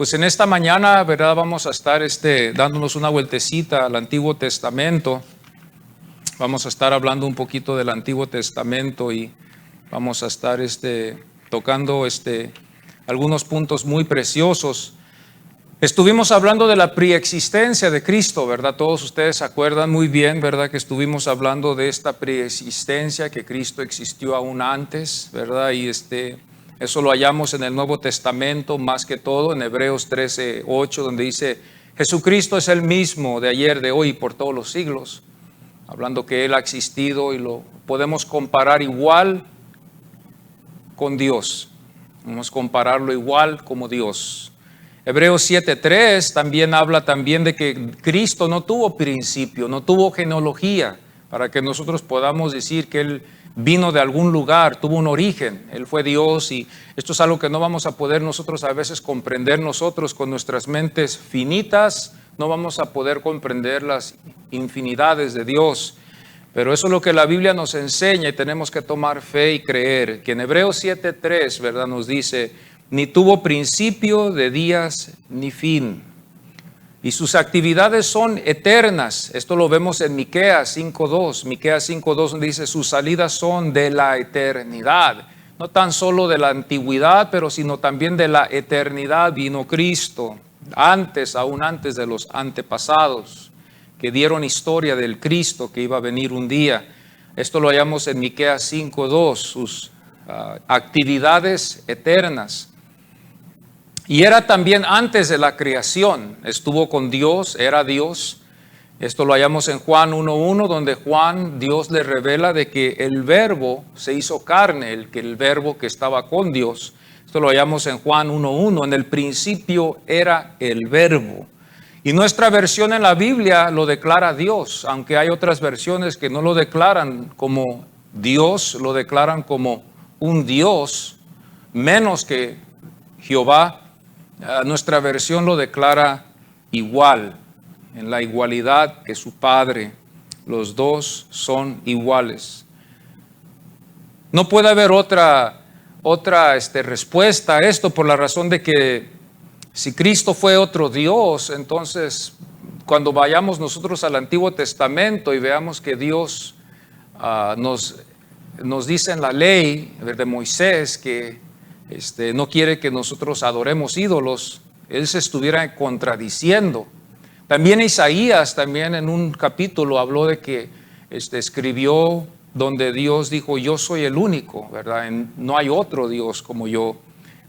Pues en esta mañana, ¿verdad? Vamos a estar dándonos una vueltecita al Antiguo Testamento. Vamos a estar hablando un poquito del Antiguo Testamento y vamos a estar tocando algunos puntos muy preciosos. Estuvimos hablando de la preexistencia de Cristo, ¿verdad? Todos ustedes se acuerdan muy bien, ¿verdad? Que estuvimos hablando de esta preexistencia, que Cristo existió aún antes, ¿verdad? Y eso lo hallamos en el Nuevo Testamento más que todo, en Hebreos 13:8, donde dice, Jesucristo es el mismo de ayer, de hoy y por todos los siglos. Hablando que Él ha existido y lo podemos comparar igual con Dios. Vamos a compararlo igual como Dios. Hebreos 7:3 también habla también de que Cristo no tuvo principio, no tuvo genealogía, para que nosotros podamos decir que Él vino de algún lugar, tuvo un origen, Él fue Dios, y esto es algo que no vamos a poder nosotros a veces comprender nosotros con nuestras mentes finitas, no vamos a poder comprender las infinidades de Dios, pero eso es lo que la Biblia nos enseña y tenemos que tomar fe y creer, que en Hebreos 7:3, ¿verdad? Nos dice, ni tuvo principio de días ni fin. Y sus actividades son eternas. Esto lo vemos en Miqueas 5:2. Miqueas 5:2 donde dice, sus salidas son de la eternidad. No tan solo de la antigüedad, pero sino también de la eternidad vino Cristo. Aún antes de los antepasados, que dieron historia del Cristo que iba a venir un día. Esto lo hallamos en Miqueas 5:2, sus actividades eternas. Y era también antes de la creación, estuvo con Dios, era Dios. Esto lo hallamos en Juan 1:1, donde Dios le revela de que el verbo se hizo carne, el verbo que estaba con Dios. Esto lo hallamos en Juan 1:1, en el principio era el verbo. Y nuestra versión en la Biblia lo declara Dios, aunque hay otras versiones que no lo declaran como Dios, lo declaran como un Dios, menos que Jehová. Nuestra versión lo declara igual, en la igualdad que su Padre. Los dos son iguales. No puede haber otra respuesta a esto por la razón de que si Cristo fue otro Dios, entonces cuando vayamos nosotros al Antiguo Testamento y veamos que Dios nos dice en la ley de Moisés que no quiere que nosotros adoremos ídolos, Él se estuviera contradiciendo. También Isaías, también en un capítulo habló de que escribió donde Dios dijo, yo soy el único, ¿verdad? No hay otro Dios como yo.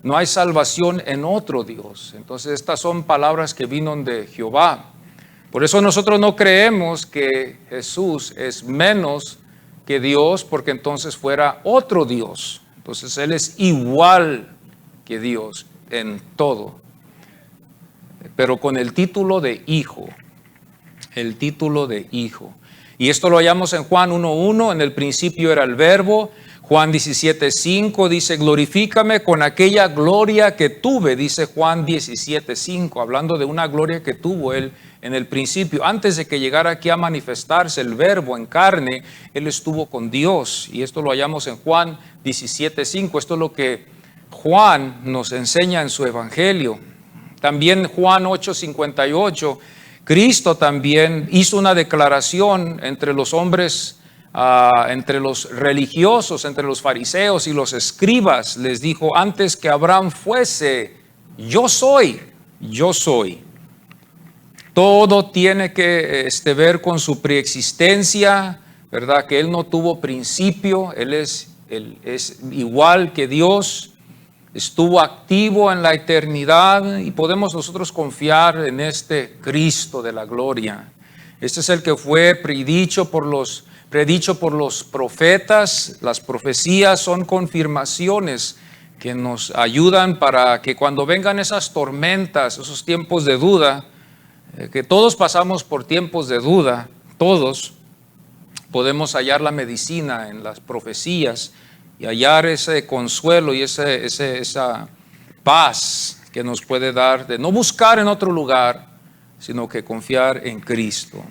No hay salvación en otro Dios. Entonces estas son palabras que vienen de Jehová. Por eso nosotros no creemos que Jesús es menos que Dios, porque entonces fuera otro Dios. Entonces Él es igual que Dios en todo, pero con el título de hijo, el título de hijo. Y esto lo hallamos en Juan 1:1, en el principio era el verbo. Juan 17:5 dice, glorifícame con aquella gloria que tuve, dice Juan 17:5, hablando de una gloria que tuvo Él en el principio. Antes de que llegara aquí a manifestarse el verbo en carne, Él estuvo con Dios. Y esto lo hallamos en Juan 17:5. Esto es lo que Juan nos enseña en su evangelio. También Juan 8:58, Cristo también hizo una declaración entre los hombres, entre los religiosos, entre los fariseos y los escribas. Les dijo, antes que Abraham fuese, yo soy. Todo tiene que ver con su preexistencia, ¿verdad? Que Él no tuvo principio, Él es igual que Dios, estuvo activo en la eternidad y podemos nosotros confiar en este Cristo de la gloria. Este es el que fue predicho por los profetas. Las profecías son confirmaciones que nos ayudan para que cuando vengan esas tormentas, esos tiempos de duda, que todos pasamos por tiempos de duda, todos podemos hallar la medicina en las profecías y hallar ese consuelo y esa paz que nos puede dar de no buscar en otro lugar, sino que confiar en Cristo.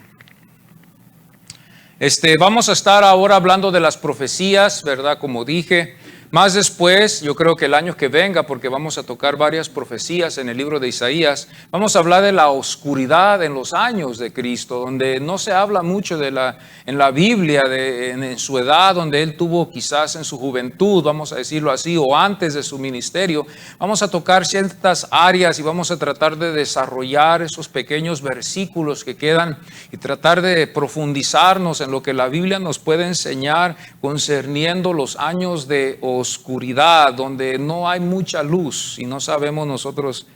Vamos a estar ahora hablando de las profecías, ¿verdad? Como dije, Más después, yo creo que el año que venga, porque vamos a tocar varias profecías en el libro de Isaías, vamos a hablar de la oscuridad en los años de Cristo, donde no se habla mucho en la Biblia, en su edad, donde Él tuvo quizás en su juventud, vamos a decirlo así, o antes de su ministerio. Vamos a tocar ciertas áreas y vamos a tratar de desarrollar esos pequeños versículos que quedan y tratar de profundizarnos en lo que la Biblia nos puede enseñar concerniendo los años de oscuridad, donde no hay mucha luz y no sabemos nosotros,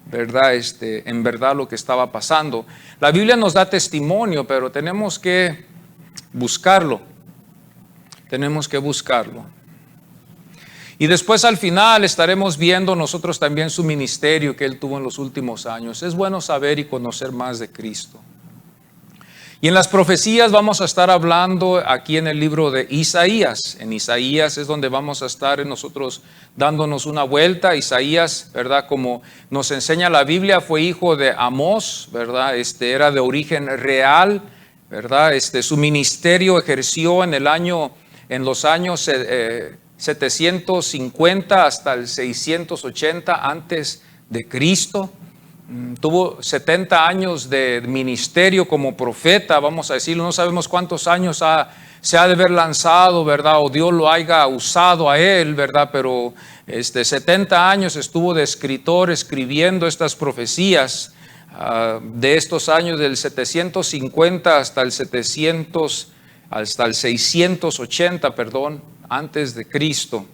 ¿verdad? En verdad lo que estaba pasando. La Biblia nos da testimonio, pero tenemos que buscarlo. Tenemos que buscarlo. Y después al final estaremos viendo nosotros también su ministerio que Él tuvo en los últimos años. Es bueno saber y conocer más de Cristo. Y en las profecías vamos a estar hablando aquí en el libro de Isaías. En Isaías es donde vamos a estar nosotros dándonos una vuelta. Isaías, ¿verdad? Como nos enseña la Biblia, fue hijo de Amós, ¿verdad? Era de origen real, ¿verdad? Su ministerio ejerció en los años 750 hasta el 680 antes de Cristo. Tuvo 70 años de ministerio como profeta, vamos a decirlo, no sabemos cuántos años se ha de haber lanzado, ¿verdad? O Dios lo haya usado a él, ¿verdad? Pero 70 años estuvo de escritor escribiendo estas profecías de estos años del 750 hasta el 680, antes de Cristo.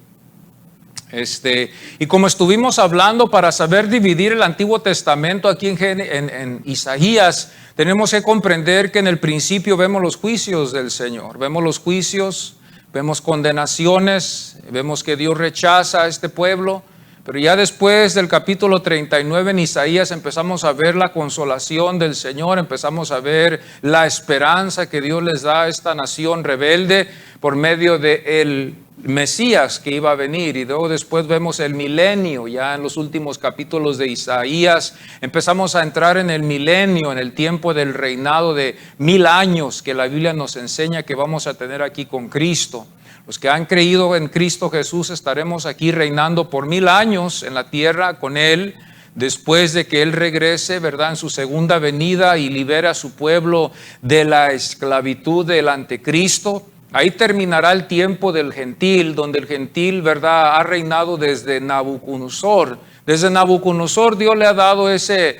Y como estuvimos hablando, para saber dividir el Antiguo Testamento aquí en Isaías, tenemos que comprender que en el principio vemos los juicios del Señor, vemos los juicios, vemos condenaciones, vemos que Dios rechaza a este pueblo, pero ya después del capítulo 39 en Isaías empezamos a ver la consolación del Señor, empezamos a ver la esperanza que Dios les da a esta nación rebelde por medio de el Mesías que iba a venir. Y luego después vemos el milenio, ya en los últimos capítulos de Isaías empezamos a entrar en el milenio, en el tiempo del reinado de 1000 años que la Biblia nos enseña que vamos a tener aquí con Cristo. Los que han creído en Cristo Jesús estaremos aquí reinando por 1000 años en la tierra con Él, después de que Él regrese, ¿verdad?, en su segunda venida y libere a su pueblo de la esclavitud del anticristo. Ahí terminará el tiempo del gentil, donde el gentil, ¿verdad?, ha reinado desde Nabucodonosor. Desde Nabucodonosor Dios le ha dado ese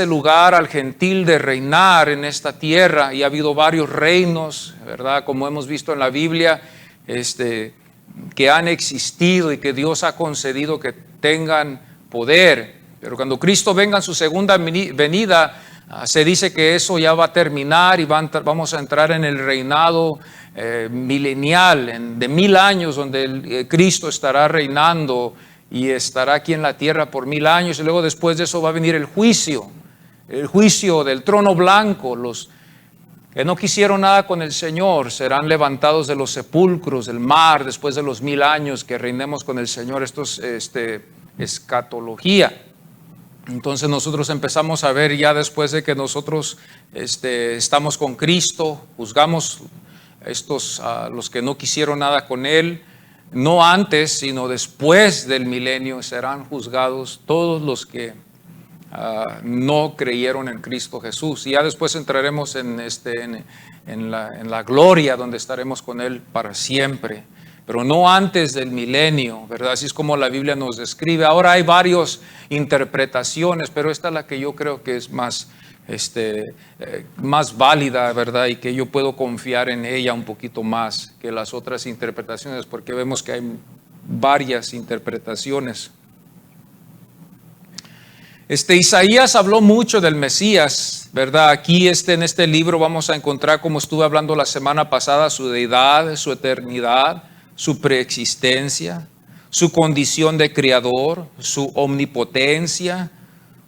lugar al gentil de reinar en esta tierra, y ha habido varios reinos, ¿verdad?, como hemos visto en la Biblia, que han existido y que Dios ha concedido que tengan poder. Pero cuando Cristo venga en su segunda venida, se dice que eso ya va a terminar y vamos a entrar en el reinado milenial, de 1000 años, donde Cristo estará reinando y estará aquí en la tierra por 1000 años. Y luego después de eso va a venir el juicio del trono blanco. Los que no quisieron nada con el Señor serán levantados de los sepulcros, del mar, después de los 1000 años que reinemos con el Señor. Esto es escatología. Entonces nosotros empezamos a ver ya después de que nosotros estamos con Cristo, juzgamos los que no quisieron nada con Él, no antes, sino después del milenio serán juzgados todos los que no creyeron en Cristo Jesús. Y ya después entraremos en la gloria, donde estaremos con Él para siempre, pero no antes del milenio, ¿verdad? Así es como la Biblia nos describe. Ahora hay varias interpretaciones, pero esta es la que yo creo que es más válida, ¿verdad? Y que yo puedo confiar en ella un poquito más que las otras interpretaciones, porque vemos que hay varias interpretaciones. Isaías habló mucho del Mesías, ¿verdad? Aquí en este libro vamos a encontrar, como estuve hablando la semana pasada, su deidad, su eternidad, su preexistencia, su condición de creador, su omnipotencia,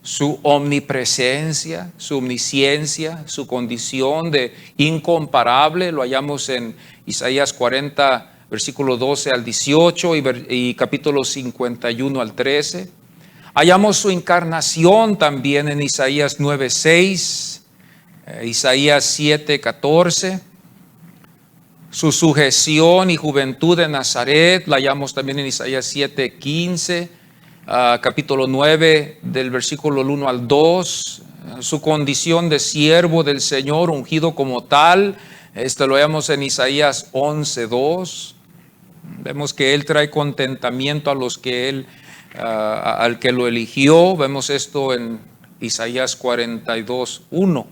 su omnipresencia, su omnisciencia, su condición de incomparable. Lo hallamos en Isaías 40, versículo 12 al 18 y capítulo 51 al 13. Hallamos su encarnación también en Isaías 9:6, Isaías 7:14. Su sujeción y juventud de Nazaret, la hallamos también en Isaías 7:15, capítulo 9, del versículo 1 al 2. Su condición de siervo del Señor, ungido como tal, lo hallamos en Isaías 11:2. Vemos que Él trae contentamiento a los que al que lo eligió. Vemos esto en Isaías 42:1.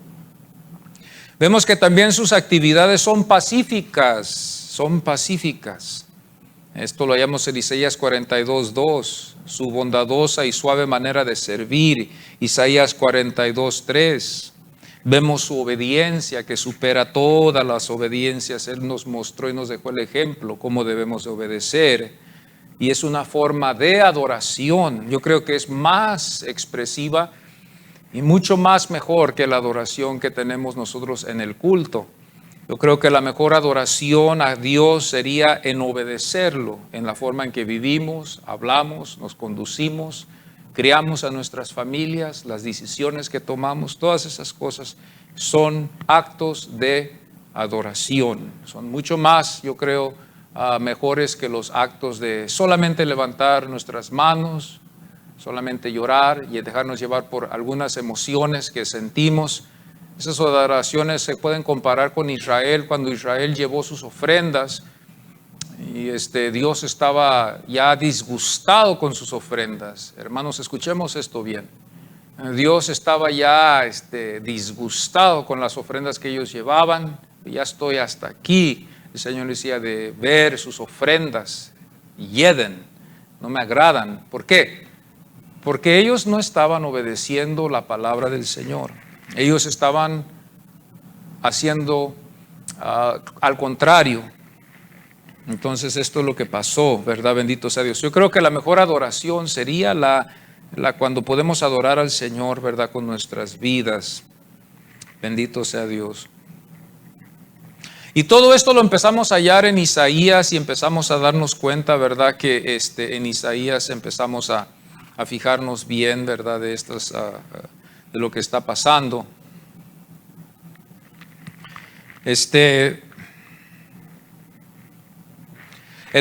Vemos que también sus actividades son pacíficas, Esto lo hallamos en Isaías 42:2, su bondadosa y suave manera de servir, Isaías 42:3. Vemos su obediencia que supera todas las obediencias. Él nos mostró y nos dejó el ejemplo cómo debemos de obedecer. Y es una forma de adoración. Yo creo que es más expresiva y mucho más mejor que la adoración que tenemos nosotros en el culto. Yo creo que la mejor adoración a Dios sería en obedecerlo, en la forma en que vivimos, hablamos, nos conducimos, criamos a nuestras familias, las decisiones que tomamos. Todas esas cosas son actos de adoración. Son mucho más, yo creo, mejores que los actos de solamente levantar nuestras manos, solamente llorar y dejarnos llevar por algunas emociones que sentimos. Esas adoraciones se pueden comparar con Israel, cuando Israel llevó sus ofrendas y Dios estaba ya disgustado con sus ofrendas. Hermanos, escuchemos esto bien. Dios estaba ya disgustado con las ofrendas que ellos llevaban. Ya estoy hasta aquí. El Señor decía de ver sus ofrendas. Yeden, no me agradan. ¿Por qué? Porque ellos no estaban obedeciendo la palabra del Señor. Ellos estaban haciendo al contrario. Entonces esto es lo que pasó, ¿verdad? Bendito sea Dios. Yo creo que la mejor adoración sería la cuando podemos adorar al Señor, ¿verdad? Con nuestras vidas. Bendito sea Dios. Y todo esto lo empezamos a hallar en Isaías y empezamos a darnos cuenta, ¿verdad? Que en Isaías empezamos a fijarnos bien, ¿verdad? De lo que está pasando. El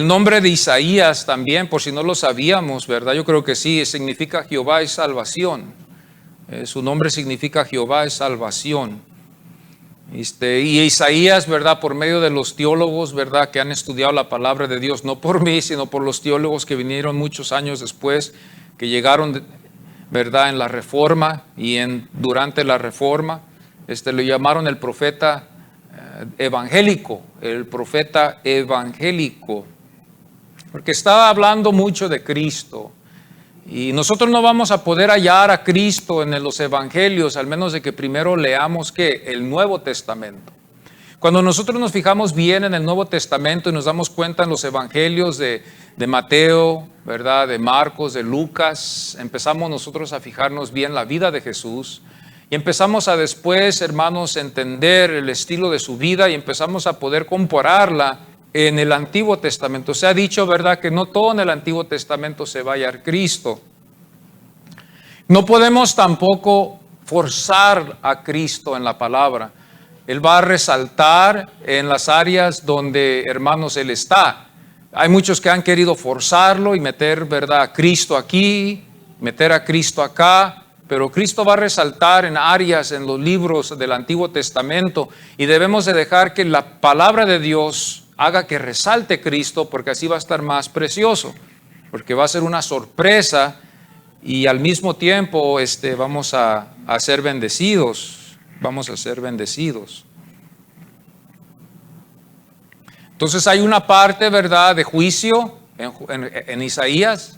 nombre de Isaías también, por si no lo sabíamos, ¿verdad? Yo creo que sí, significa Jehová es salvación. Su nombre significa Jehová es salvación. Y Isaías, ¿verdad? Por medio de los teólogos, ¿verdad? Que han estudiado la palabra de Dios, no por mí, sino por los teólogos que vinieron muchos años después, que llegaron, ¿verdad? En la Reforma y durante la Reforma, lo llamaron el profeta evangélico, porque estaba hablando mucho de Cristo. Y nosotros no vamos a poder hallar a Cristo en los evangelios, al menos de que primero leamos el Nuevo Testamento. Cuando nosotros nos fijamos bien en el Nuevo Testamento y nos damos cuenta en los evangelios de Mateo, ¿verdad? De Marcos, de Lucas, empezamos nosotros a fijarnos bien la vida de Jesús y empezamos a después, hermanos, entender el estilo de su vida y empezamos a poder compararla en el Antiguo Testamento. Se ha dicho, ¿verdad?, que no todo en el Antiguo Testamento se va a hallar Cristo. No podemos tampoco forzar a Cristo en la palabra. Él va a resaltar en las áreas donde, hermanos, Él está. Hay muchos que han querido forzarlo y meter, ¿verdad?, a Cristo aquí, meter a Cristo acá. Pero Cristo va a resaltar en áreas en los libros del Antiguo Testamento y debemos de dejar que la palabra de Dios haga que resalte Cristo, porque así va a estar más precioso, porque va a ser una sorpresa y al mismo tiempo vamos a ser bendecidos, Entonces hay una parte, ¿verdad?, de juicio en Isaías.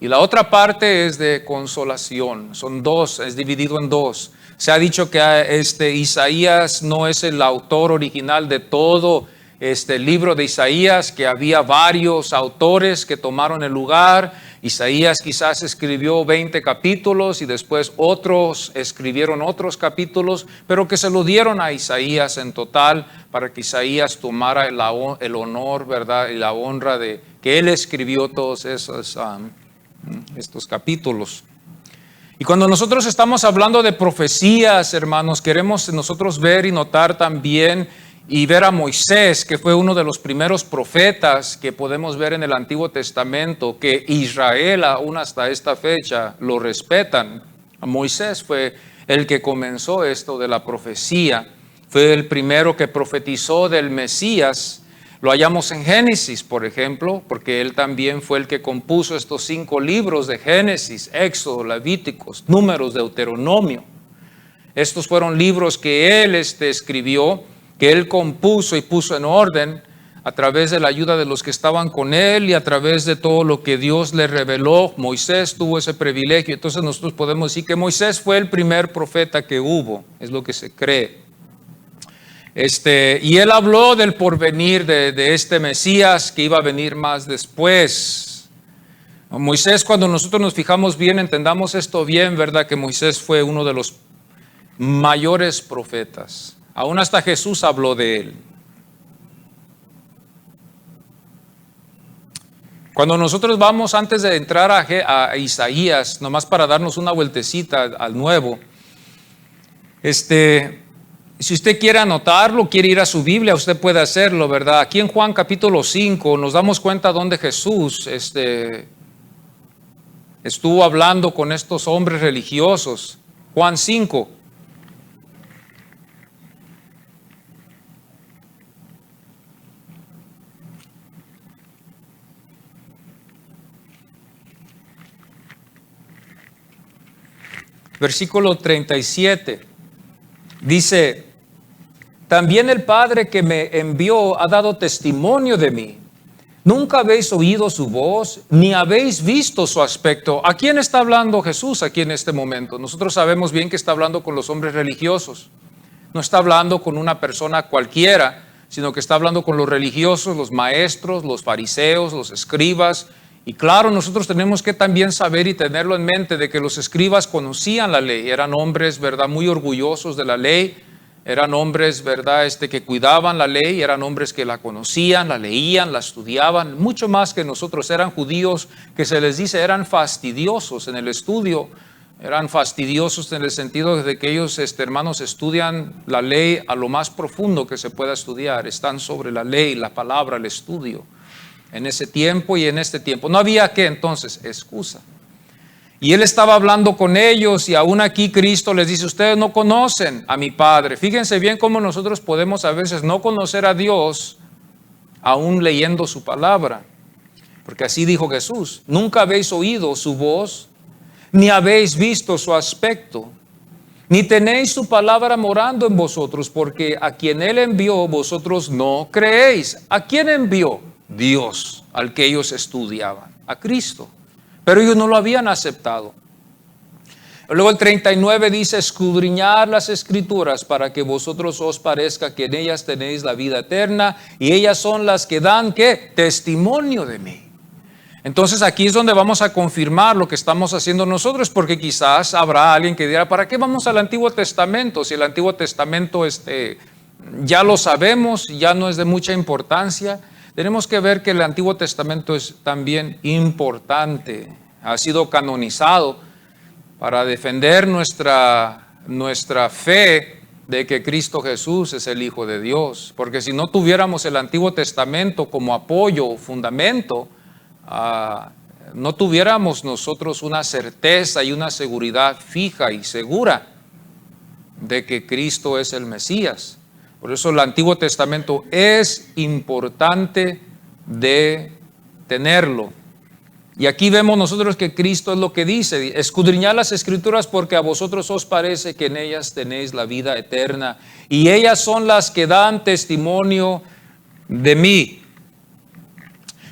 Y la otra parte es de consolación. Son dos, es dividido en dos. Se ha dicho que Isaías no es el autor original de todo este libro de Isaías, que había varios autores que tomaron el lugar. Isaías quizás escribió 20 capítulos y después otros escribieron otros capítulos, pero que se lo dieron a Isaías en total para que Isaías tomara el honor, ¿verdad?, y la honra de que él escribió todos estos capítulos. Y cuando nosotros estamos hablando de profecías, hermanos, queremos nosotros ver y notar también y ver a Moisés, que fue uno de los primeros profetas que podemos ver en el Antiguo Testamento, que Israel aún hasta esta fecha lo respetan. Moisés fue el que comenzó esto de la profecía, fue el primero que profetizó del Mesías. Lo hallamos en Génesis, por ejemplo, porque él también fue el que compuso estos 5 libros de Génesis, Éxodo, Levíticos, Números, Deuteronomio. Estos fueron libros que él escribió, que él compuso y puso en orden a través de la ayuda de los que estaban con él y a través de todo lo que Dios le reveló. Moisés tuvo ese privilegio. Entonces nosotros podemos decir que Moisés fue el primer profeta que hubo, es lo que se cree. Y él habló del porvenir de este Mesías que iba a venir más después. Moisés, cuando nosotros nos fijamos bien, entendamos esto bien, ¿verdad? Que Moisés fue uno de los mayores profetas. Aún hasta Jesús habló de él. Cuando nosotros vamos, antes de entrar a Isaías, nomás para darnos una vueltecita al nuevo, si usted quiere anotarlo, quiere ir a su Biblia, usted puede hacerlo, ¿verdad? Aquí en Juan capítulo 5 nos damos cuenta donde Jesús estuvo hablando con estos hombres religiosos. Juan 5. Versículo 37, dice, también el Padre que me envió ha dado testimonio de mí. Nunca habéis oído su voz, ni habéis visto su aspecto. ¿A quién está hablando Jesús aquí en este momento? Nosotros sabemos bien que está hablando con los hombres religiosos. No está hablando con una persona cualquiera, sino que está hablando con los religiosos, los maestros, los fariseos, los escribas. Y claro, nosotros tenemos que también saber y tenerlo en mente de que los escribas conocían la ley, eran hombres, ¿verdad?, muy orgullosos de la ley, eran hombres, ¿verdad?, que cuidaban la ley, eran hombres que la conocían, la leían, la estudiaban, mucho más que nosotros. Eran judíos que se les dice eran fastidiosos en el estudio, eran fastidiosos en el sentido de que ellos, hermanos, estudian la ley a lo más profundo que se pueda estudiar, están sobre la ley, la palabra, el estudio. En ese tiempo y en este tiempo. No había ¿qué entonces? Excusa. Y él estaba hablando con ellos y aún aquí Cristo les dice, ustedes no conocen a mi Padre. Fíjense bien cómo nosotros podemos a veces no conocer a Dios aún leyendo su palabra. Porque así dijo Jesús, nunca habéis oído su voz, ni habéis visto su aspecto, ni tenéis su palabra morando en vosotros, porque a quien él envió vosotros no creéis. ¿A quién envió? Dios, al que ellos estudiaban, a Cristo, pero ellos no lo habían aceptado. Luego el 39 dice, escudriñar las escrituras para que vosotros os parezca que en ellas tenéis la vida eterna y ellas son las que dan ¿qué? Testimonio de mí. Entonces aquí es donde vamos a confirmar lo que estamos haciendo nosotros, porque quizás habrá alguien que dirá, ¿para qué vamos al Antiguo Testamento? Si el Antiguo Testamento ya lo sabemos, ya no es de mucha importancia. Tenemos que ver que el Antiguo Testamento es también importante, ha sido canonizado para defender nuestra fe de que Cristo Jesús es el Hijo de Dios. Porque si no tuviéramos el Antiguo Testamento como apoyo o fundamento, no tuviéramos nosotros una certeza y una seguridad fija y segura de que Cristo es el Mesías. Por eso el Antiguo Testamento es importante de tenerlo. Y aquí vemos nosotros que Cristo es lo que dice, escudriñad las Escrituras porque a vosotros os parece que en ellas tenéis la vida eterna y ellas son las que dan testimonio de mí.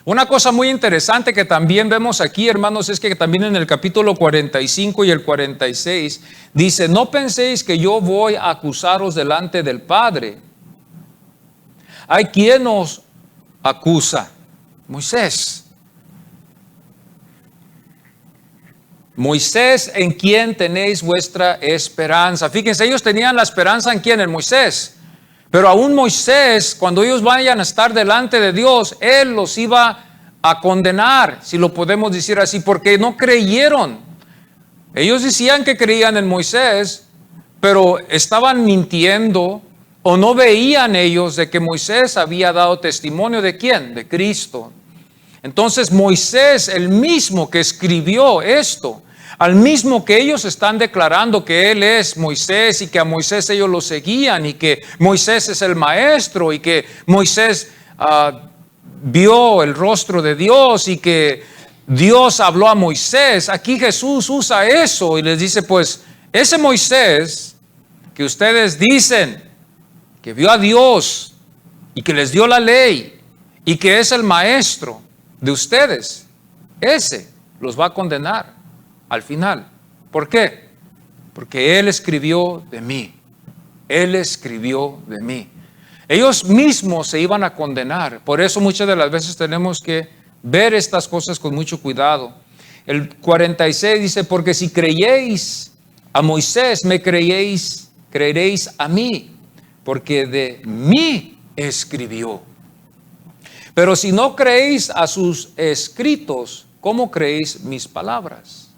Una cosa muy interesante que también vemos aquí, hermanos, es que también en el capítulo 45 y el 46 dice, no penséis que yo voy a acusaros delante del Padre. ¿Hay quien os acusa? Moisés. Moisés, en quien tenéis vuestra esperanza. Fíjense, ellos tenían la esperanza en quién, en Moisés. Pero aún Moisés, cuando ellos vayan a estar delante de Dios, él los iba a condenar, si lo podemos decir así, porque no creyeron. Ellos decían que creían en Moisés, pero estaban mintiendo, ¿O no veían ellos de que Moisés había dado testimonio de quién? De Cristo. Entonces Moisés, el mismo que escribió esto, al mismo que ellos están declarando que él es Moisés y que a Moisés ellos lo seguían y que Moisés es el maestro y que Moisés vio el rostro de Dios y que Dios habló a Moisés, aquí Jesús usa eso y les dice, pues ese Moisés que ustedes dicen que vio a Dios y que les dio la ley y que es el maestro de ustedes, ese los va a condenar al final. ¿Por qué? Porque Él escribió de mí. Él escribió de mí. Ellos mismos se iban a condenar. Por eso muchas de las veces tenemos que ver estas cosas con mucho cuidado. El 46 dice, porque si creéis a Moisés, me creeréis a mí, porque de mí escribió. Pero si no creéis a sus escritos, ¿cómo creéis mis palabras?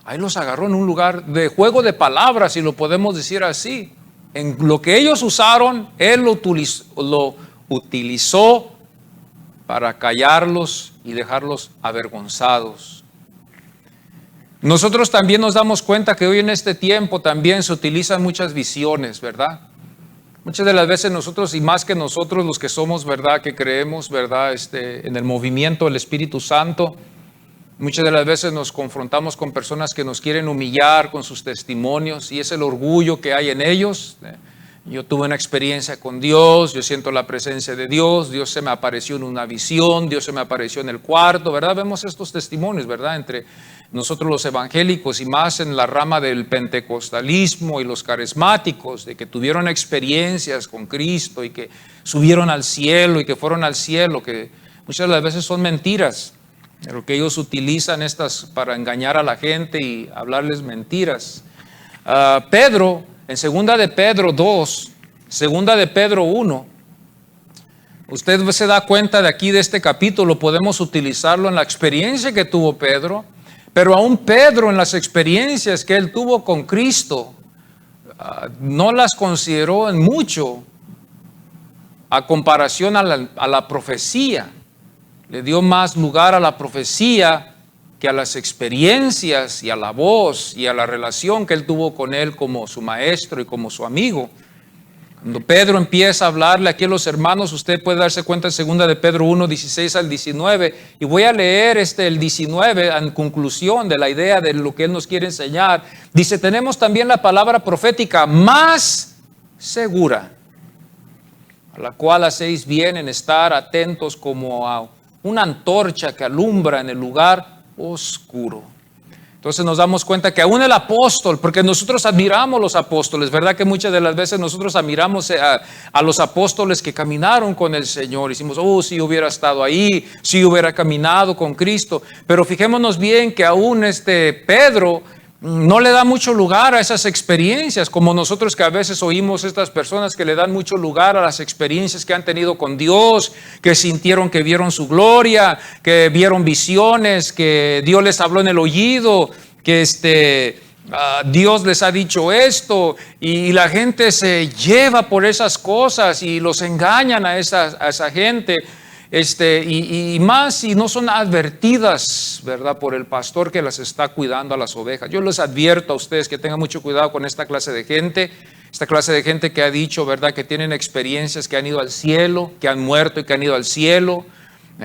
Ahí los agarró en un lugar de juego de palabras, si lo podemos decir así. En lo que ellos usaron, Él lo utilizó para callarlos y dejarlos avergonzados. Nosotros también nos damos cuenta que hoy en este tiempo también se utilizan muchas visiones, ¿verdad? Muchas de las veces nosotros, y más que nosotros los que somos, ¿verdad? Que creemos, ¿verdad? En el movimiento del Espíritu Santo, muchas de las veces nos confrontamos con personas que nos quieren humillar con sus testimonios y es el orgullo que hay en ellos. Yo tuve una experiencia con Dios, yo siento la presencia de Dios, Dios se me apareció en una visión, Dios se me apareció en el cuarto, ¿verdad? Vemos estos testimonios, ¿verdad? Entre nosotros los evangélicos y más en la rama del pentecostalismo y los carismáticos, de que tuvieron experiencias con Cristo y que subieron al cielo y que fueron al cielo, que muchas de las veces son mentiras, pero que ellos utilizan estas para engañar a la gente y hablarles mentiras. Pedro, en segunda de Pedro 2, segunda de Pedro 1, usted se da cuenta de aquí de este capítulo, podemos utilizarlo en la experiencia que tuvo Pedro, pero aún Pedro en las experiencias que él tuvo con Cristo, no las consideró en mucho a comparación a la profecía. Le dio más lugar a la profecía que a las experiencias y a la voz y a la relación que él tuvo con él como su maestro y como su amigo. Cuando Pedro empieza a hablarle aquí a los hermanos, usted puede darse cuenta en 2 de Pedro 1, 16 al 19, y voy a leer el 19 en conclusión de la idea de lo que él nos quiere enseñar. Dice, tenemos también la palabra profética más segura, a la cual hacéis bien en estar atentos como a una antorcha que alumbra en el lugar oscuro. Entonces nos damos cuenta que aún el apóstol, porque nosotros admiramos los apóstoles, ¿verdad? Que muchas de las veces nosotros admiramos a los apóstoles que caminaron con el Señor. Decimos, si hubiera estado ahí, si hubiera caminado con Cristo. Pero fijémonos bien que aún Pedro no le da mucho lugar a esas experiencias, como nosotros que a veces oímos estas personas que le dan mucho lugar a las experiencias que han tenido con Dios, que sintieron que vieron su gloria, que vieron visiones, que Dios les habló en el oído, que Dios les ha dicho esto, y la gente se lleva por esas cosas y los engañan a esa gente. Y más si no son advertidas, ¿verdad? Por el pastor que las está cuidando a las ovejas. Yo les advierto a ustedes que tengan mucho cuidado con esta clase de gente que ha dicho, ¿verdad? Que tienen experiencias, que han ido al cielo, que han muerto y que han ido al cielo.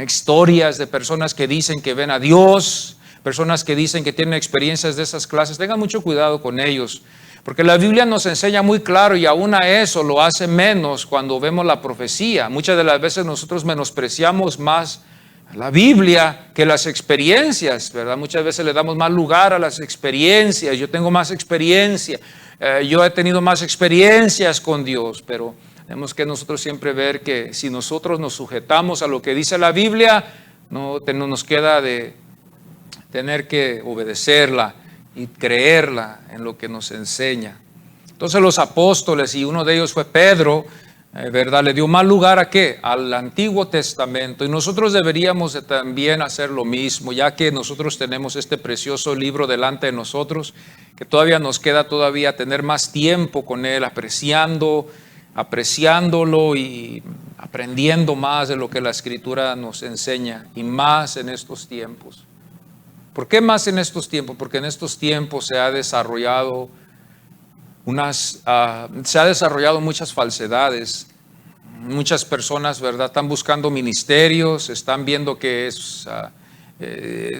Historias de personas que dicen que ven a Dios, personas que dicen que tienen experiencias de esas clases. Tengan mucho cuidado con ellos. Porque la Biblia nos enseña muy claro y aún a eso lo hace menos cuando vemos la profecía. Muchas de las veces nosotros menospreciamos más la Biblia que las experiencias, ¿verdad? Muchas veces le damos más lugar a las experiencias. Yo tengo más experiencia, yo he tenido más experiencias con Dios, pero tenemos que nosotros siempre ver que si nosotros nos sujetamos a lo que dice la Biblia, no nos queda de tener que obedecerla y creerla en lo que nos enseña. Entonces los apóstoles, y uno de ellos fue Pedro, ¿verdad? Le dio más lugar ¿a qué? Al Antiguo Testamento. Y nosotros deberíamos de también hacer lo mismo, ya que nosotros tenemos este precioso libro delante de nosotros, que todavía nos queda tener más tiempo con él, apreciando, apreciándolo y aprendiendo más de lo que la Escritura nos enseña, y más en estos tiempos. ¿Por qué más en estos tiempos? Porque en estos tiempos se ha desarrollado muchas falsedades. Muchas personas, ¿verdad?, están buscando ministerios, están viendo que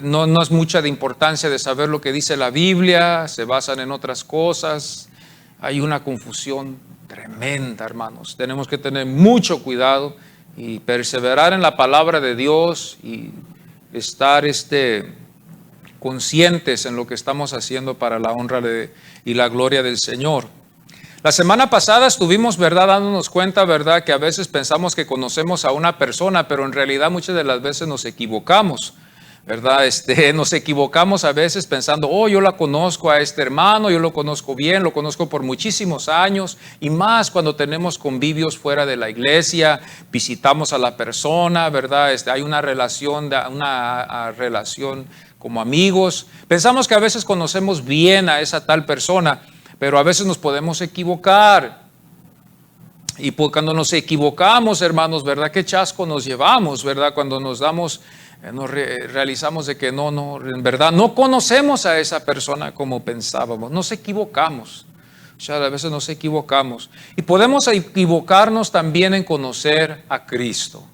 no es mucha de importancia de saber lo que dice la Biblia, se basan en otras cosas. Hay una confusión tremenda, hermanos. Tenemos que tener mucho cuidado y perseverar en la palabra de Dios y estar conscientes en lo que estamos haciendo para la honra y la gloria del Señor. La semana pasada estuvimos, ¿verdad?, dándonos cuenta, ¿verdad?, que a veces pensamos que conocemos a una persona, pero en realidad muchas de las veces nos equivocamos, ¿verdad? Nos equivocamos a veces pensando, oh, yo la conozco a este hermano, yo lo conozco bien, lo conozco por muchísimos años, y más cuando tenemos convivios fuera de la iglesia, visitamos a la persona, ¿verdad? Hay una relación como amigos. Pensamos que a veces conocemos bien a esa tal persona, pero a veces nos podemos equivocar. Y cuando nos equivocamos, hermanos, ¿verdad?, qué chasco nos llevamos, ¿verdad? Cuando nos realizamos de que en verdad no conocemos a esa persona como pensábamos. Nos equivocamos. O sea, a veces nos equivocamos. Y podemos equivocarnos también en conocer a Cristo.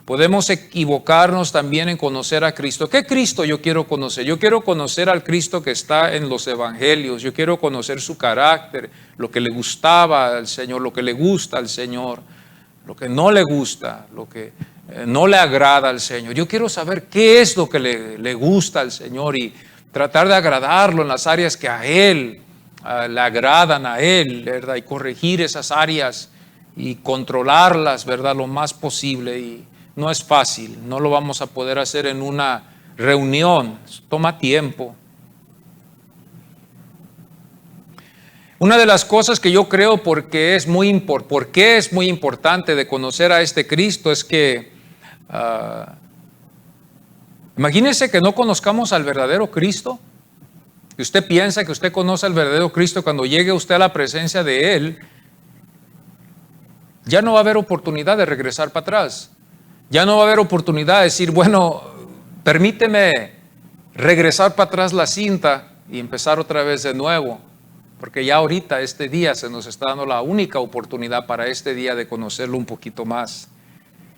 Podemos equivocarnos también en conocer a Cristo. ¿Qué Cristo yo quiero conocer? Yo quiero conocer al Cristo que está en los evangelios. Yo quiero conocer su carácter, lo que le gustaba al Señor, lo que le gusta al Señor, lo que no le gusta, lo que no le agrada al Señor. Yo quiero saber qué es lo que le gusta al Señor y tratar de agradarlo en las áreas que a Él le agradan a Él, ¿verdad? Y corregir esas áreas y controlarlas, ¿verdad?, lo más posible. Y no es fácil, no lo vamos a poder hacer en una reunión, toma tiempo. Una de las cosas que yo creo por qué es muy importante de conocer a este Cristo es que imagínese que no conozcamos al verdadero Cristo. Y usted piensa que usted conoce al verdadero Cristo, cuando llegue usted a la presencia de Él, ya no va a haber oportunidad de regresar para atrás. Ya no va a haber oportunidad de decir, bueno, permíteme regresar para atrás la cinta y empezar otra vez de nuevo. Porque ya ahorita, este día, se nos está dando la única oportunidad para este día de conocerlo un poquito más.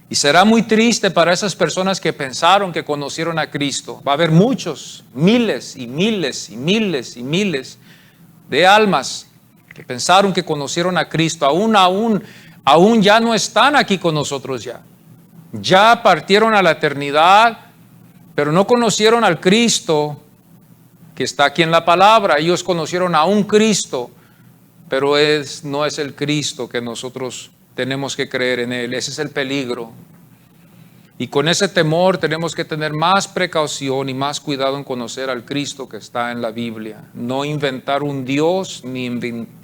Y será muy triste para esas personas que pensaron que conocieron a Cristo. Va a haber muchos, miles y miles y miles y miles de almas que pensaron que conocieron a Cristo. Aún ya no están aquí con nosotros ya. Ya partieron a la eternidad, pero no conocieron al Cristo que está aquí en la palabra. Ellos conocieron a un Cristo, pero no es el Cristo que nosotros tenemos que creer en Él. Ese es el peligro. Y con ese temor tenemos que tener más precaución y más cuidado en conocer al Cristo que está en la Biblia. No inventar un Dios ni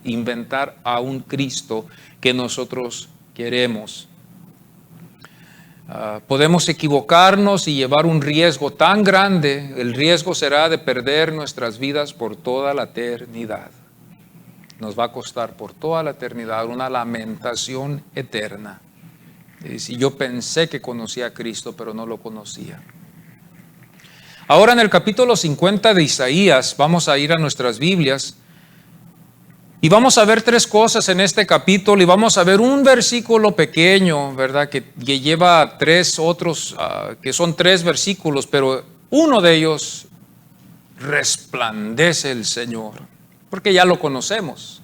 inventar a un Cristo que nosotros queremos. Podemos equivocarnos y llevar un riesgo tan grande. El riesgo será de perder nuestras vidas por toda la eternidad. Nos va a costar por toda la eternidad una lamentación eterna. Si yo pensé que conocía a Cristo, pero no lo conocía. Ahora en el capítulo 50 de Isaías, vamos a ir a nuestras Biblias. Y vamos a ver tres cosas en este capítulo, y vamos a ver un versículo pequeño, ¿verdad?, que lleva tres otros, que son tres versículos, pero uno de ellos resplandece el Señor, porque ya lo conocemos.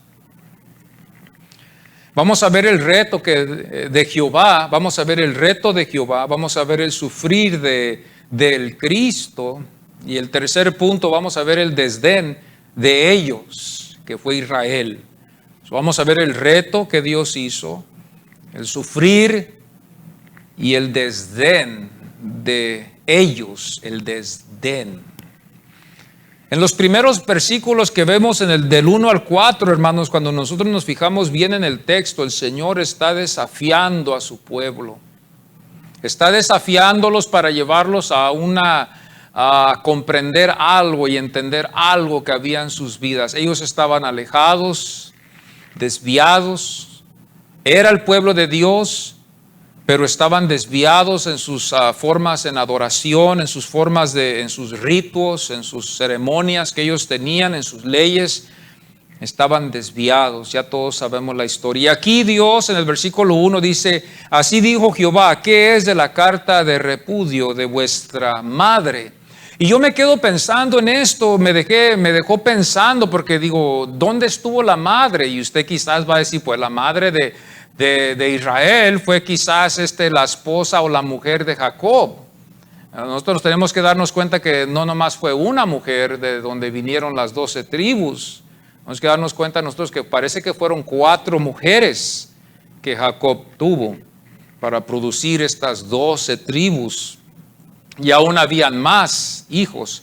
Vamos a ver el reto de Jehová, vamos a ver el reto de Jehová, vamos a ver el sufrir del Cristo, y el tercer punto, vamos a ver el desdén de ellos, que fue Israel. Vamos a ver el reto que Dios hizo, el sufrir y el desdén de ellos, el desdén. En los primeros versículos que vemos del 1 al 4, hermanos, cuando nosotros nos fijamos bien en el texto, el Señor está desafiando a su pueblo. Está desafiándolos para llevarlos a comprender algo y entender algo que había en sus vidas. Ellos estaban alejados, desviados, Era el pueblo de Dios, pero estaban desviados en sus formas en adoración, en sus formas en sus ritos, en sus ceremonias que ellos tenían, en sus leyes. Estaban desviados, ya todos sabemos la historia. Aquí Dios en el versículo 1 dice: así dijo Jehová, ¿qué es de la carta de repudio de vuestra madre? Y yo me quedo pensando en esto, me dejó pensando, porque digo, ¿dónde estuvo la madre? Y usted quizás va a decir, pues la madre de Israel fue quizás la esposa o la mujer de Jacob. Nosotros tenemos que darnos cuenta que no nomás fue una mujer de donde vinieron las 12 tribus. Tenemos que darnos cuenta nosotros que parece que fueron 4 mujeres que Jacob tuvo para producir estas 12 tribus. Y aún habían más hijos.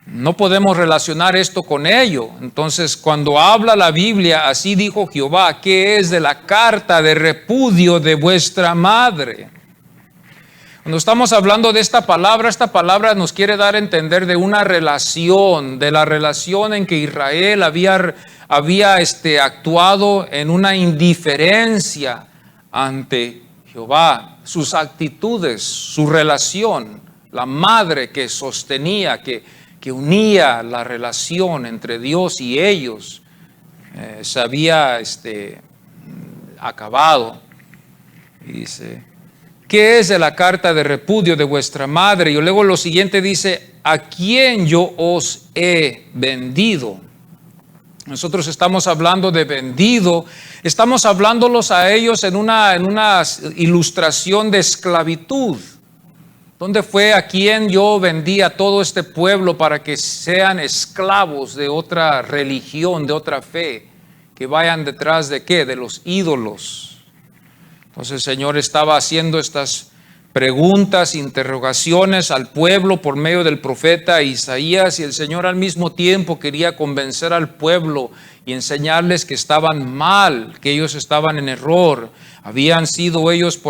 No podemos relacionar esto con ello. Entonces, cuando habla la Biblia, así dijo Jehová, ¿qué es de la carta de repudio de vuestra madre? Cuando estamos hablando de esta palabra nos quiere dar a entender de una relación, de la relación en que Israel había actuado en una indiferencia ante Jehová, sus actitudes, su relación, la madre que sostenía, que unía la relación entre Dios y ellos, se había acabado. Y dice, ¿qué es de la carta de repudio de vuestra madre? Y luego lo siguiente dice, ¿a quién yo os he vendido? Nosotros estamos hablando de vendido, estamos hablándolos a ellos en una ilustración de esclavitud. ¿Dónde fue a quien yo vendí a todo este pueblo para que sean esclavos de otra religión, de otra fe? Que vayan detrás de ¿qué? De los ídolos. Entonces el Señor estaba haciendo estas preguntas, interrogaciones al pueblo por medio del profeta Isaías, y el Señor al mismo tiempo quería convencer al pueblo y enseñarles que estaban mal, que ellos estaban en error. Habían sido ellos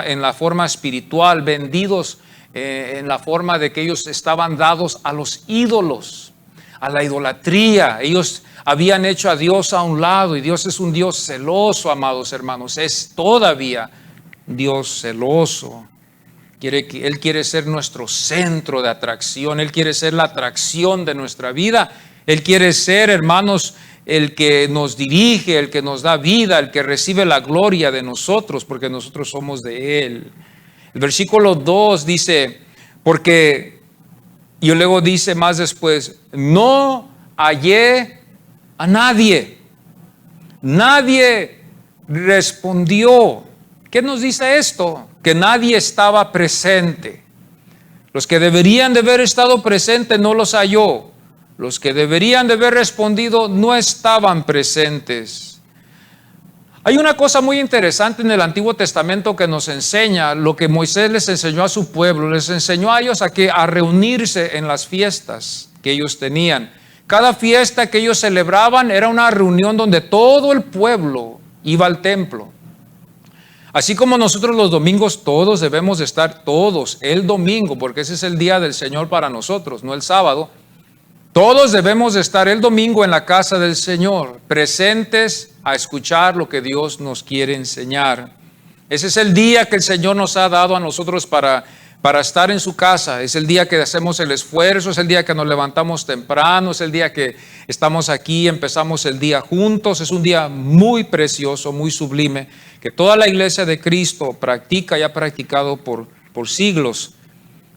en la forma espiritual vendidos en la forma de que ellos estaban dados a los ídolos, a la idolatría. Ellos habían hecho a Dios a un lado, y Dios es un Dios celoso, amados hermanos. Es todavía Dios celoso. Él quiere ser nuestro centro de atracción. Él quiere ser la atracción de nuestra vida. Él quiere ser, hermanos, el que nos dirige, el que nos da vida, el que recibe la gloria de nosotros, porque nosotros somos de Él. El versículo 2 dice, y luego dice más después, no hallé a nadie. Nadie respondió. ¿Qué nos dice esto? Que nadie estaba presente. Los que deberían de haber estado presentes no los halló. Los que deberían de haber respondido no estaban presentes. Hay una cosa muy interesante en el Antiguo Testamento que nos enseña lo que Moisés les enseñó a su pueblo. Les enseñó a ellos a reunirse en las fiestas que ellos tenían. Cada fiesta que ellos celebraban era una reunión donde todo el pueblo iba al templo. Así como nosotros los domingos todos debemos de estar todos el domingo, porque ese es el día del Señor para nosotros, no el sábado. Todos debemos de estar el domingo en la casa del Señor, presentes a escuchar lo que Dios nos quiere enseñar. Ese es el día que el Señor nos ha dado a nosotros para estar en su casa. Es el día que hacemos el esfuerzo, es el día que nos levantamos temprano, es el día que estamos aquí, empezamos el día juntos. Es un día muy precioso, muy sublime, que toda la iglesia de Cristo practica y ha practicado por siglos.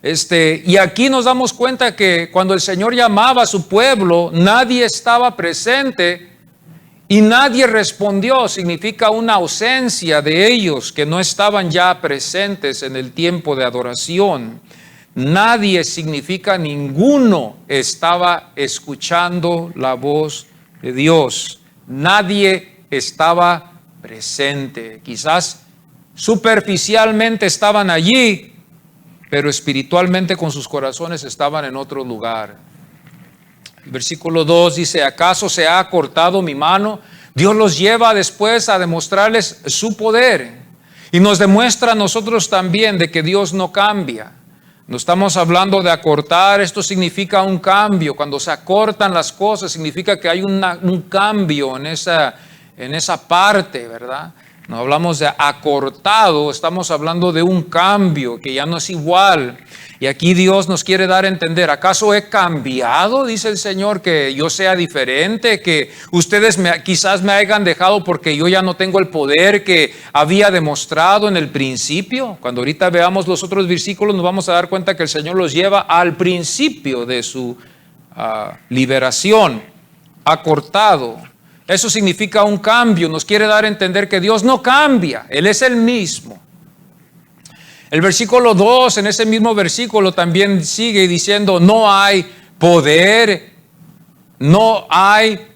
Y aquí nos damos cuenta que cuando el Señor llamaba a su pueblo, nadie estaba presente y nadie respondió. Significa una ausencia de ellos que no estaban ya presentes en el tiempo de adoración. Nadie significa ninguno estaba escuchando la voz de Dios. Nadie estaba presente. Quizás superficialmente estaban allí, pero espiritualmente con sus corazones estaban en otro lugar. El versículo 2 dice, ¿acaso se ha cortado mi mano? Dios los lleva después a demostrarles su poder, y nos demuestra a nosotros también de que Dios no cambia. No estamos hablando de acortar, esto significa un cambio. Cuando se acortan las cosas significa que hay un cambio en esa parte, ¿verdad? No hablamos de acortado, estamos hablando de un cambio que ya no es igual. Y aquí Dios nos quiere dar a entender, ¿acaso he cambiado? Dice el Señor, que yo sea diferente, que ustedes quizás me hayan dejado porque yo ya no tengo el poder que había demostrado en el principio. Cuando ahorita veamos los otros versículos nos vamos a dar cuenta que el Señor los lleva al principio de su liberación, acortado. Eso significa un cambio, nos quiere dar a entender que Dios no cambia, Él es el mismo. El versículo 2, en ese mismo versículo también sigue diciendo, no hay poder, no hay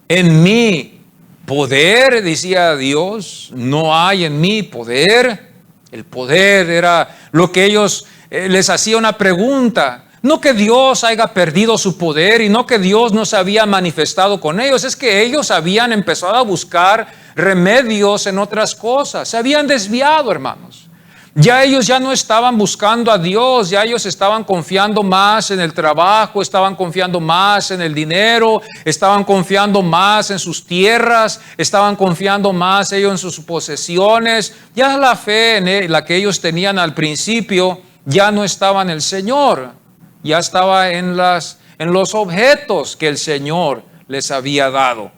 en mí poder, decía Dios, no hay en mí poder. El poder era lo que ellos les hacía una pregunta. No que Dios haya perdido su poder y no que Dios no se había manifestado con ellos, es que ellos habían empezado a buscar remedios en otras cosas, se habían desviado, hermanos. Ya ellos ya no estaban buscando a Dios, ya ellos estaban confiando más en el trabajo, estaban confiando más en el dinero, estaban confiando más en sus tierras, estaban confiando más ellos en sus posesiones. Ya la fe en la que ellos tenían al principio ya no estaba en el Señor, ya estaba en los objetos que el Señor les había dado.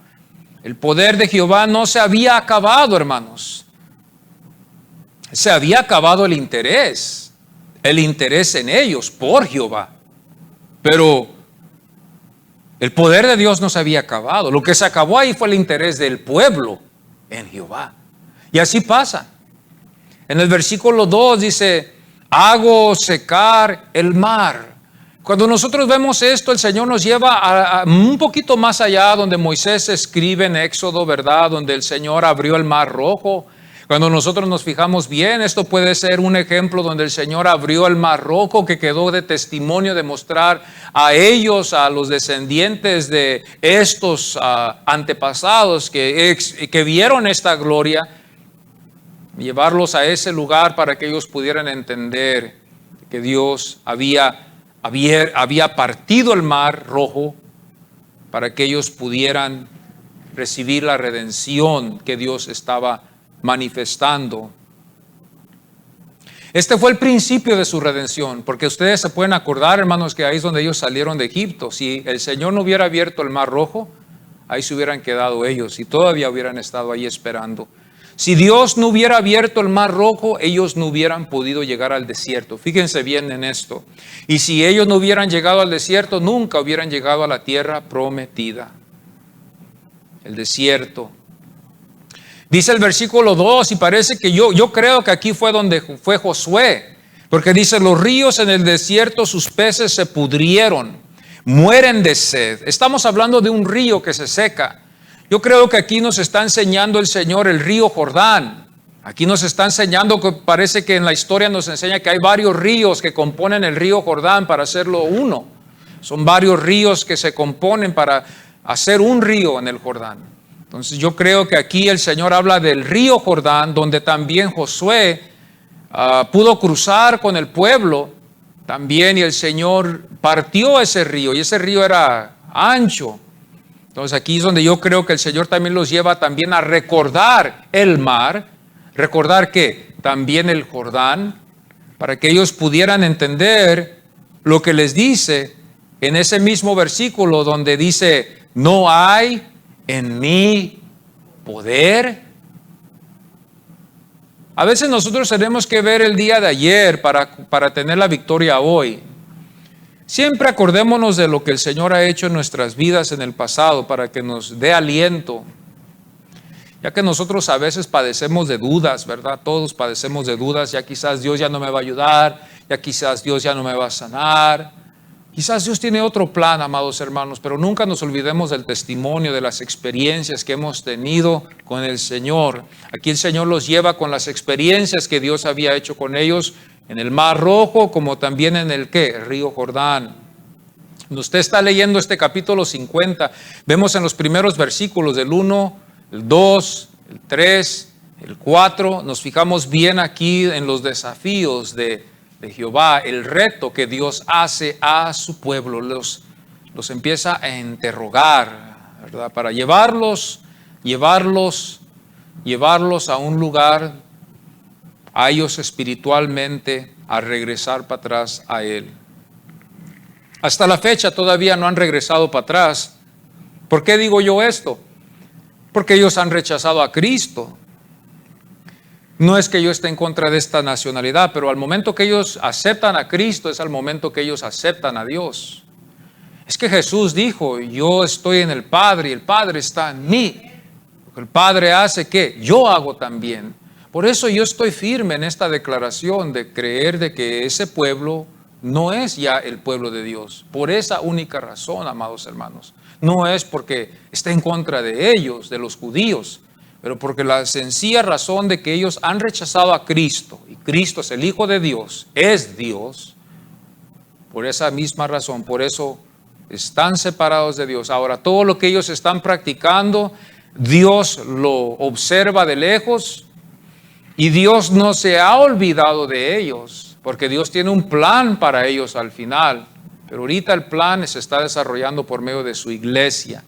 El poder de Jehová no se había acabado, hermanos. Se había acabado el interés en ellos por Jehová. Pero el poder de Dios no se había acabado. Lo que se acabó ahí fue el interés del pueblo en Jehová. Y así pasa. En el versículo 2 dice, hago secar el mar. Cuando nosotros vemos esto, el Señor nos lleva a un poquito más allá, donde Moisés escribe en Éxodo, ¿verdad? Donde el Señor abrió el mar rojo. Cuando nosotros nos fijamos bien, esto puede ser un ejemplo donde el Señor abrió el mar rojo, que quedó de testimonio de mostrar a ellos, a los descendientes de estos antepasados que vieron esta gloria, llevarlos a ese lugar para que ellos pudieran entender que Dios había partido el mar rojo para que ellos pudieran recibir la redención que Dios estaba manifestando. Este fue el principio de su redención, porque ustedes se pueden acordar, hermanos, que ahí es donde ellos salieron de Egipto. Si el Señor no hubiera abierto el mar rojo, ahí se hubieran quedado ellos y todavía hubieran estado ahí esperando. Si Dios no hubiera abierto el mar rojo, ellos no hubieran podido llegar al desierto. Fíjense bien en esto. Y si ellos no hubieran llegado al desierto, nunca hubieran llegado a la tierra prometida. El desierto. Dice el versículo 2, y parece que yo creo que aquí fue donde fue Josué, porque dice, los ríos en el desierto, sus peces se pudrieron, mueren de sed. Estamos hablando de un río que se seca. Yo creo que aquí nos está enseñando el Señor el río Jordán. Aquí nos está enseñando, que parece que en la historia nos enseña que hay varios ríos que componen el río Jordán para hacerlo uno. Son varios ríos que se componen para hacer un río en el Jordán. Entonces yo creo que aquí el Señor habla del río Jordán, donde también Josué pudo cruzar con el pueblo también, y el Señor partió ese río, y ese río era ancho. Entonces aquí es donde yo creo que el Señor también los lleva también a recordar el mar, recordar que también el Jordán, para que ellos pudieran entender lo que les dice en ese mismo versículo donde dice, no hay en mí poder. A veces nosotros tenemos que ver el día de ayer para tener la victoria hoy. Siempre acordémonos de lo que el Señor ha hecho en nuestras vidas en el pasado para que nos dé aliento. Ya que nosotros a veces padecemos de dudas, ¿verdad? Todos padecemos de dudas. Ya quizás Dios ya no me va a ayudar, ya quizás Dios ya no me va a sanar. Quizás Dios tiene otro plan, amados hermanos, pero nunca nos olvidemos del testimonio, de las experiencias que hemos tenido con el Señor. Aquí el Señor los lleva con las experiencias que Dios había hecho con ellos en el Mar Rojo, como también en el río Jordán. Cuando usted está leyendo este capítulo 50, vemos en los primeros versículos del 1, el 2, el 3, el 4, nos fijamos bien aquí en los desafíos de Jehová, el reto que Dios hace a su pueblo, los empieza a interrogar, ¿verdad? Para llevarlos llevarlos a un lugar, a ellos espiritualmente, a regresar para atrás a Él. Hasta la fecha todavía no han regresado para atrás. ¿Por qué digo yo esto? Porque ellos han rechazado a Cristo. No es que yo esté en contra de esta nacionalidad, pero al momento que ellos aceptan a Cristo es al momento que ellos aceptan a Dios. Es que Jesús dijo, yo estoy en el Padre y el Padre está en mí. El Padre hace que yo hago también. Por eso yo estoy firme en esta declaración de creer de que ese pueblo no es ya el pueblo de Dios. Por esa única razón, amados hermanos. No es porque esté en contra de ellos, de los judíos, pero porque la sencilla razón de que ellos han rechazado a Cristo, y Cristo es el Hijo de Dios, es Dios. Por esa misma razón, por eso están separados de Dios. Ahora, todo lo que ellos están practicando, Dios lo observa de lejos y Dios no se ha olvidado de ellos, porque Dios tiene un plan para ellos al final. Pero ahorita el plan se está desarrollando por medio de su iglesia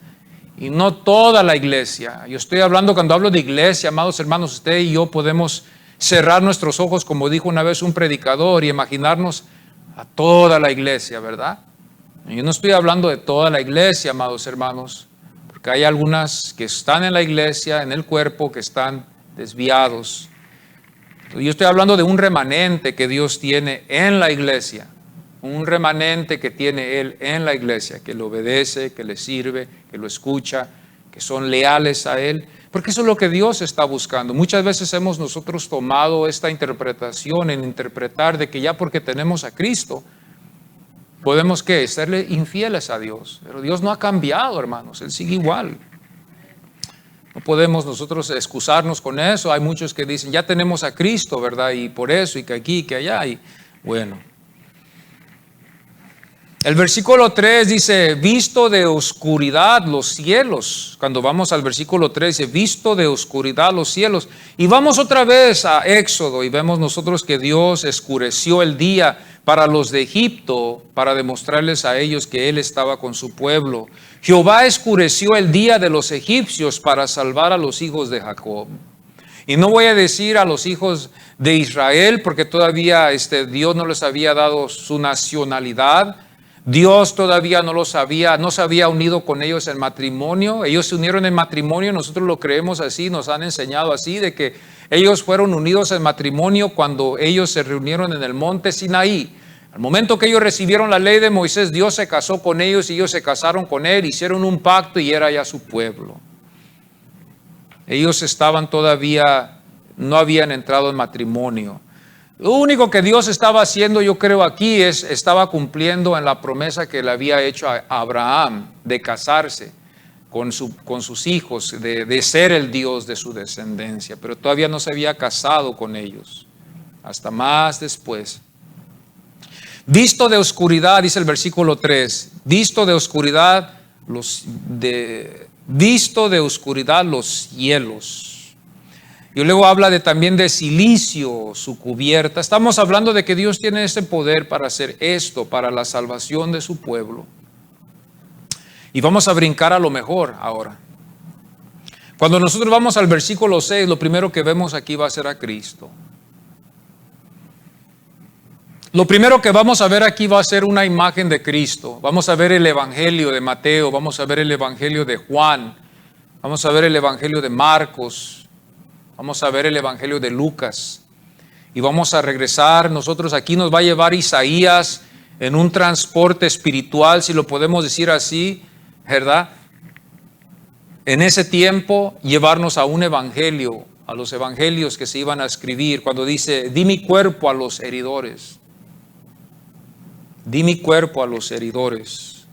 y no toda la iglesia. Yo estoy hablando, cuando hablo de iglesia, amados hermanos, usted y yo podemos cerrar nuestros ojos, como dijo una vez un predicador, y imaginarnos a toda la iglesia, ¿verdad? Yo no estoy hablando de toda la iglesia, amados hermanos, porque hay algunas que están en la iglesia, en el cuerpo, que están desviados. Yo estoy hablando de un remanente que Dios tiene en la iglesia, un remanente que tiene Él en la iglesia, que le obedece, que le sirve, que lo escucha, que son leales a Él, porque eso es lo que Dios está buscando. Muchas veces hemos nosotros tomado esta interpretación en interpretar de que ya porque tenemos a Cristo, podemos ¿qué? Serle infieles a Dios. Pero Dios no ha cambiado, hermanos, Él sigue igual. No podemos nosotros excusarnos con eso. Hay muchos que dicen, ya tenemos a Cristo, ¿verdad? Y por eso, y que aquí, y que allá, y bueno. El versículo 3 dice, visto de oscuridad los cielos. Cuando vamos al versículo 3 dice, visto de oscuridad los cielos. Y vamos otra vez a Éxodo y vemos nosotros que Dios oscureció el día para los de Egipto, para demostrarles a ellos que Él estaba con su pueblo. Jehová oscureció el día de los egipcios para salvar a los hijos de Jacob. Y no voy a decir a los hijos de Israel, porque todavía Dios no les había dado su nacionalidad. Dios todavía no se había unido con ellos en matrimonio. Ellos se unieron en matrimonio, nosotros lo creemos así, nos han enseñado así, de que ellos fueron unidos en matrimonio cuando ellos se reunieron en el monte Sinaí. Al momento que ellos recibieron la ley de Moisés, Dios se casó con ellos y ellos se casaron con Él, hicieron un pacto y era ya su pueblo. Ellos estaban todavía, no habían entrado en matrimonio. Lo único que Dios estaba haciendo, yo creo aquí, estaba cumpliendo en la promesa que le había hecho a Abraham de casarse con sus hijos, de ser el Dios de su descendencia, pero todavía no se había casado con ellos, hasta más después. Visto de oscuridad, dice el versículo 3, visto de oscuridad los cielos. Y luego habla también de silicio, su cubierta. Estamos hablando de que Dios tiene ese poder para hacer esto, para la salvación de su pueblo. Y vamos a brincar a lo mejor ahora. Cuando nosotros vamos al versículo 6, lo primero que vemos aquí va a ser a Cristo. Lo primero que vamos a ver aquí va a ser una imagen de Cristo. Vamos a ver el Evangelio de Mateo, vamos a ver el Evangelio de Juan, vamos a ver el Evangelio de Marcos, vamos a ver el Evangelio de Lucas. Y vamos a regresar, nosotros aquí nos va a llevar Isaías en un transporte espiritual, si lo podemos decir así, ¿verdad? En ese tiempo llevarnos a un evangelio, a los evangelios que se iban a escribir, cuando dice, di mi cuerpo a los heridores. Di mi cuerpo a los heridores.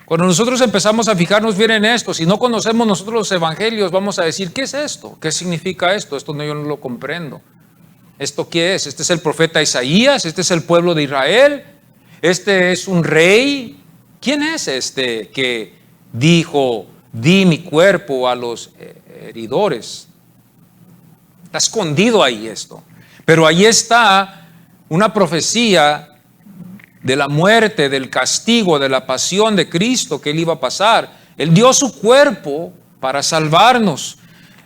Cuando nosotros empezamos a fijarnos bien en esto, si no conocemos nosotros los evangelios, vamos a decir, ¿qué es esto? ¿Qué significa esto? Esto yo no lo comprendo. ¿Esto qué es? ¿Este es el profeta Isaías? ¿Este es el pueblo de Israel? ¿Este es un rey? ¿Quién es este que dijo, di mi cuerpo a los heridores? Está escondido ahí esto. Pero ahí está una profecía de la muerte, del castigo, de la pasión de Cristo que Él iba a pasar. Él dio su cuerpo para salvarnos.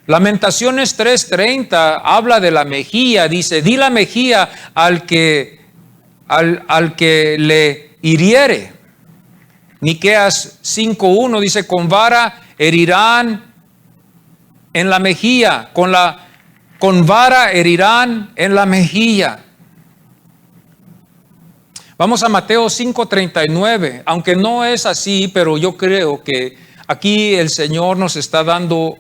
Lamentaciones 3:30 habla de la mejilla, dice, di la mejilla al que le hiriere. Miqueas 5:1 dice, con vara herirán en la mejilla, con vara herirán en la mejilla. Vamos a Mateo 5:39, aunque no es así, pero yo creo que aquí el Señor nos está dando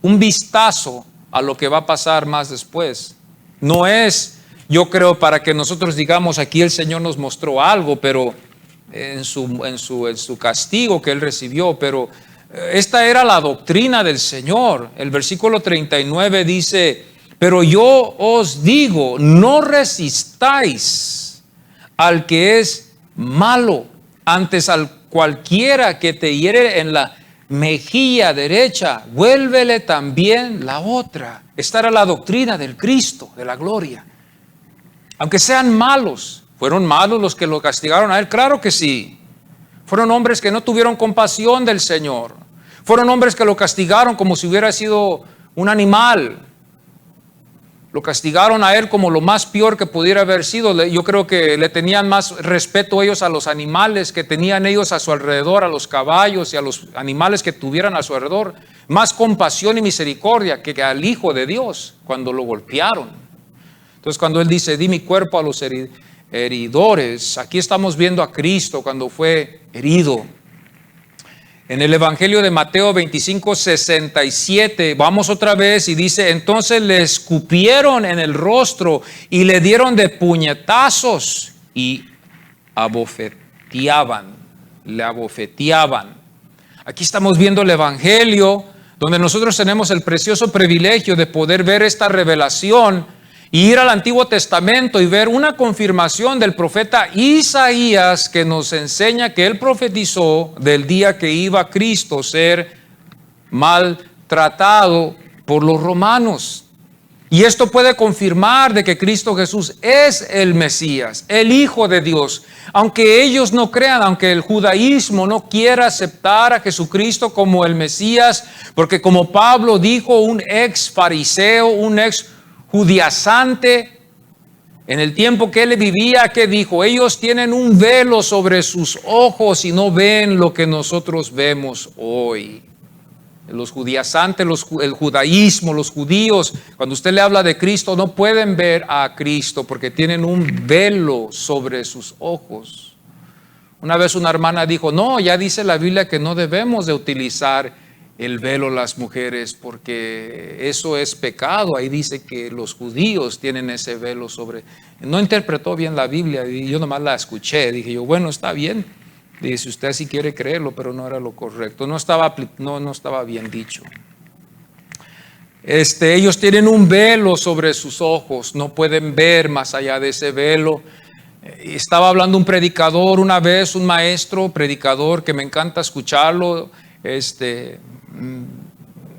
un vistazo a lo que va a pasar más después. No es, yo creo, para que nosotros digamos aquí el Señor nos mostró algo, pero en su castigo que Él recibió, pero esta era la doctrina del Señor. El versículo 39 dice, pero yo os digo, no resistáis al que es malo, antes al cualquiera que te hiere en la mejilla derecha, vuélvele también la otra. Esta era la doctrina del Cristo, de la gloria. Aunque sean malos, ¿fueron malos los que lo castigaron a Él? Claro que sí. Fueron hombres que no tuvieron compasión del Señor. Fueron hombres que lo castigaron como si hubiera sido un animal. Lo castigaron a Él como lo más peor que pudiera haber sido. Yo creo que le tenían más respeto ellos a los animales que tenían ellos a su alrededor, a los caballos y a los animales que tuvieran a su alrededor. Más compasión y misericordia que al Hijo de Dios cuando lo golpearon. Entonces cuando Él dice, di mi cuerpo a los heridores, aquí estamos viendo a Cristo cuando fue herido. En el Evangelio de Mateo 25:67, vamos otra vez y dice, entonces le escupieron en el rostro y le dieron de puñetazos y le abofeteaban. Aquí estamos viendo el Evangelio donde nosotros tenemos el precioso privilegio de poder ver esta revelación y ir al Antiguo Testamento y ver una confirmación del profeta Isaías que nos enseña que él profetizó del día que iba Cristo ser maltratado por los romanos. Y esto puede confirmar de que Cristo Jesús es el Mesías, el Hijo de Dios. Aunque ellos no crean, aunque el judaísmo no quiera aceptar a Jesucristo como el Mesías, porque como Pablo dijo, un ex fariseo, un ex judaizante, en el tiempo que él vivía, que dijo, ellos tienen un velo sobre sus ojos y no ven lo que nosotros vemos hoy. Los judaizantes, el judaísmo, los judíos, cuando usted le habla de Cristo, no pueden ver a Cristo porque tienen un velo sobre sus ojos. Una vez una hermana dijo, no, ya dice la Biblia que no debemos de utilizar el velo las mujeres porque eso es pecado. Ahí dice que los judíos tienen ese velo sobre. No interpretó bien la Biblia y yo nomás la escuché. Dije yo, bueno, está bien. Dije, si usted sí quiere creerlo, pero no era lo correcto. No estaba bien dicho. Ellos tienen un velo sobre sus ojos, no pueden ver más allá de ese velo. Estaba hablando un predicador una vez, un maestro predicador que me encanta escucharlo.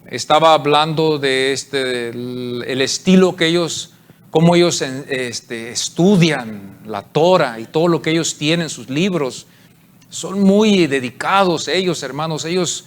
Estaba hablando de el estilo que ellos, cómo ellos estudian la Torah y todo lo que ellos tienen, sus libros. Son muy dedicados ellos, hermanos. Ellos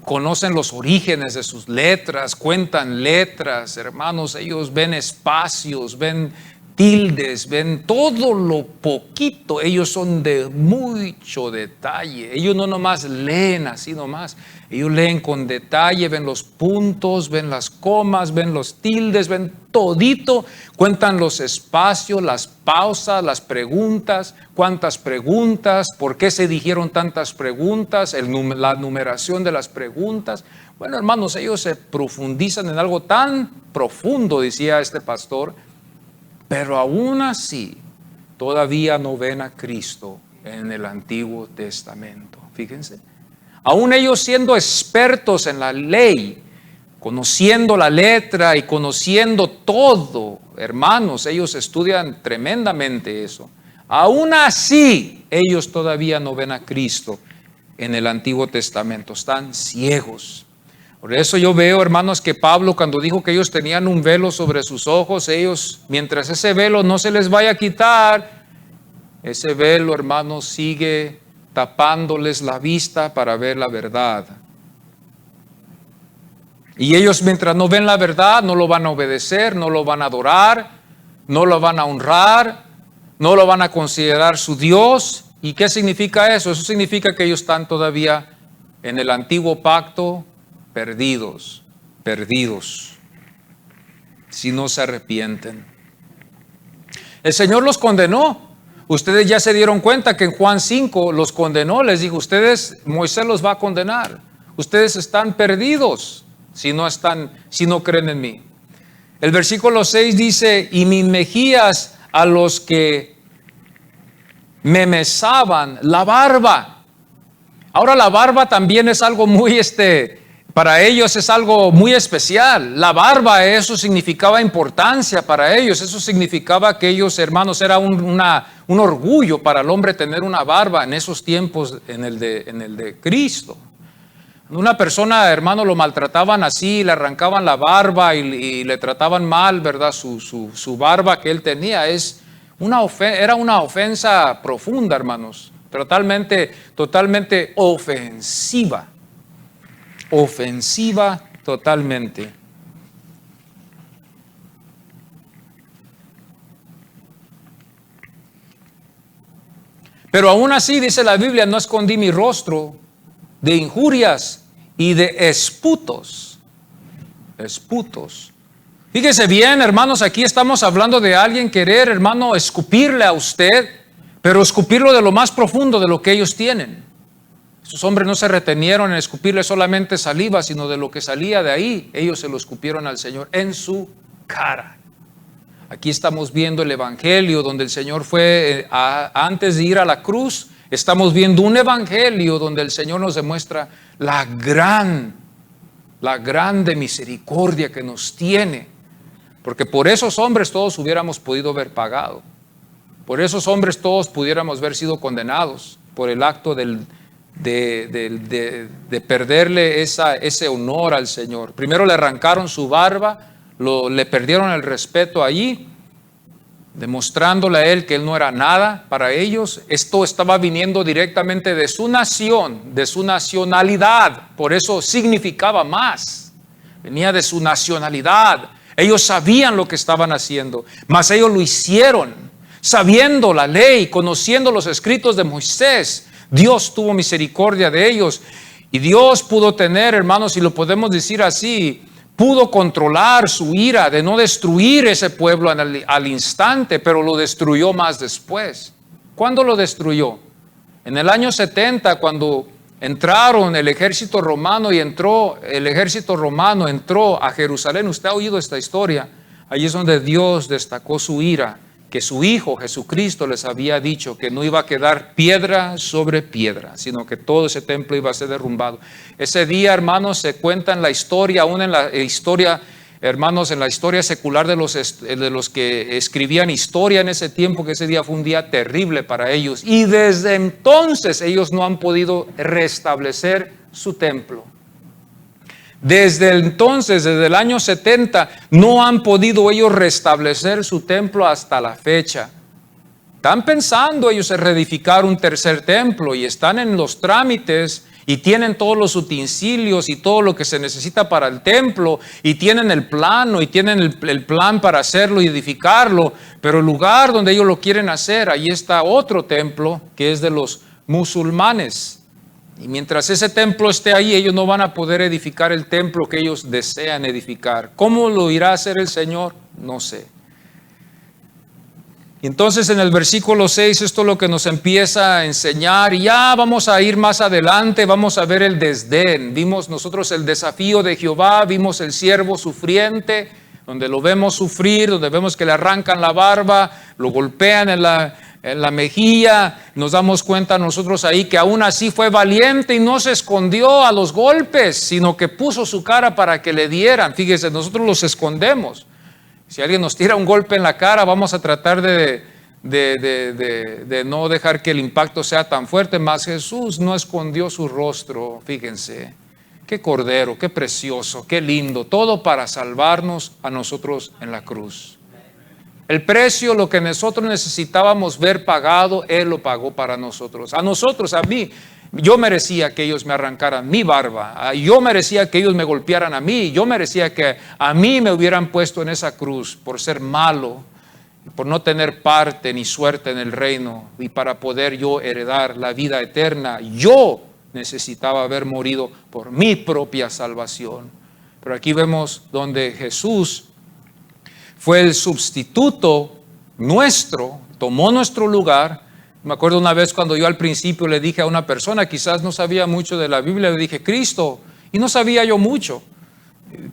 conocen los orígenes de sus letras, cuentan letras, hermanos. Ellos ven espacios, ven tildes, ven todo lo poquito. Ellos son de mucho detalle. Ellos no nomás leen así nomás. Ellos leen con detalle, ven los puntos, ven las comas, ven los tildes, ven todito. Cuentan los espacios, las pausas, las preguntas, cuántas preguntas, por qué se dijeron tantas preguntas, la numeración de las preguntas. Bueno, hermanos, ellos se profundizan en algo tan profundo, decía este pastor, pero aún así todavía no ven a Cristo en el Antiguo Testamento. Fíjense. Aún ellos siendo expertos en la ley, conociendo la letra y conociendo todo, hermanos, ellos estudian tremendamente eso. Aún así, ellos todavía no ven a Cristo en el Antiguo Testamento, están ciegos. Por eso yo veo, hermanos, que Pablo cuando dijo que ellos tenían un velo sobre sus ojos, ellos, mientras ese velo no se les vaya a quitar, ese velo, hermanos, sigue tapándoles la vista para ver la verdad. Y ellos, mientras no ven la verdad, no lo van a obedecer, no lo van a adorar, no lo van a honrar, no lo van a considerar su Dios. ¿Y qué significa eso? Eso significa que ellos están todavía en el antiguo pacto, perdidos, si no se arrepienten. El Señor los condenó. Ustedes ya se dieron cuenta que en Juan 5 los condenó. Les dijo, Moisés los va a condenar. Ustedes están perdidos si no creen en mí. El versículo 6 dice, y mis mejillas a los que me mesaban la barba. Ahora la barba también es algo muy, para ellos es algo muy especial. La barba, eso significaba importancia para ellos. Eso significaba que ellos, hermanos, era un orgullo para el hombre tener una barba en esos tiempos, en el de Cristo. Una persona, hermano, lo maltrataban así, le arrancaban la barba y le trataban mal, ¿verdad? Su barba que él tenía era una ofensa profunda, hermanos. Totalmente ofensiva. Ofensiva totalmente. Pero aún así, dice la Biblia, no escondí mi rostro de injurias y de esputos. Fíjese bien, hermanos, aquí estamos hablando de alguien querer, hermano, escupirle a usted, pero escupirlo de lo más profundo de lo que ellos tienen. Esos hombres no se retenieron en escupirle solamente saliva, sino de lo que salía de ahí, ellos se lo escupieron al Señor en su cara. Aquí estamos viendo el evangelio donde el Señor fue, antes de ir a la cruz, estamos viendo un evangelio donde el Señor nos demuestra la grande misericordia que nos tiene. Porque por esos hombres todos hubiéramos podido haber pagado. Por esos hombres todos pudiéramos haber sido condenados por el acto de perderle ese honor al Señor. Primero le arrancaron su barba, le perdieron el respeto allí, demostrándole a él que él no era nada para ellos. Esto estaba viniendo directamente de su nación, de su nacionalidad. Por eso significaba más. Venía de su nacionalidad. Ellos sabían lo que estaban haciendo, mas ellos lo hicieron, sabiendo la ley, conociendo los escritos de Moisés. Dios tuvo misericordia de ellos y Dios pudo tener, hermanos, si lo podemos decir así, pudo controlar su ira de no destruir ese pueblo al instante, pero lo destruyó más después. ¿Cuándo lo destruyó? En el año 70, cuando entraron el ejército romano entró a Jerusalén. Usted ha oído esta historia. Allí es donde Dios destacó su ira, que su Hijo Jesucristo les había dicho que no iba a quedar piedra sobre piedra, sino que todo ese templo iba a ser derrumbado. Ese día, hermanos, se cuenta en la historia, aún en la historia, hermanos, en la historia secular de los que escribían historia en ese tiempo, que ese día fue un día terrible para ellos. Y desde entonces ellos no han podido restablecer su templo. Desde entonces, desde el año 70, no han podido ellos restablecer su templo hasta la fecha. Están pensando ellos en reedificar un tercer templo y están en los trámites y tienen todos los utensilios y todo lo que se necesita para el templo y tienen el plano y tienen el plan para hacerlo y edificarlo, pero el lugar donde ellos lo quieren hacer, ahí está otro templo que es de los musulmanes. Y mientras ese templo esté ahí, ellos no van a poder edificar el templo que ellos desean edificar. ¿Cómo lo irá a hacer el Señor? No sé. Y entonces en el versículo 6, esto es lo que nos empieza a enseñar. Y ya vamos a ir más adelante, vamos a ver el desdén. Vimos nosotros el desafío de Jehová, vimos el siervo sufriente, donde lo vemos sufrir, donde vemos que le arrancan la barba, lo golpean en la mejilla. Nos damos cuenta nosotros ahí que aún así fue valiente y no se escondió a los golpes, sino que puso su cara para que le dieran. Fíjese, nosotros los escondemos. Si alguien nos tira un golpe en la cara, vamos a tratar de no dejar que el impacto sea tan fuerte. Mas Jesús no escondió su rostro. Fíjense, qué cordero, qué precioso, qué lindo. Todo para salvarnos a nosotros en la cruz. El precio, lo que nosotros necesitábamos ver pagado, Él lo pagó para nosotros. A nosotros, a mí. Yo merecía que ellos me arrancaran mi barba. Yo merecía que ellos me golpearan a mí. Yo merecía que a mí me hubieran puesto en esa cruz por ser malo, por no tener parte ni suerte en el reino. Y para poder yo heredar la vida eterna, yo necesitaba haber morido por mi propia salvación. Pero aquí vemos donde Jesús fue el sustituto nuestro, tomó nuestro lugar. Me acuerdo una vez cuando yo al principio le dije a una persona, quizás no sabía mucho de la Biblia, le dije, Cristo, y no sabía yo mucho,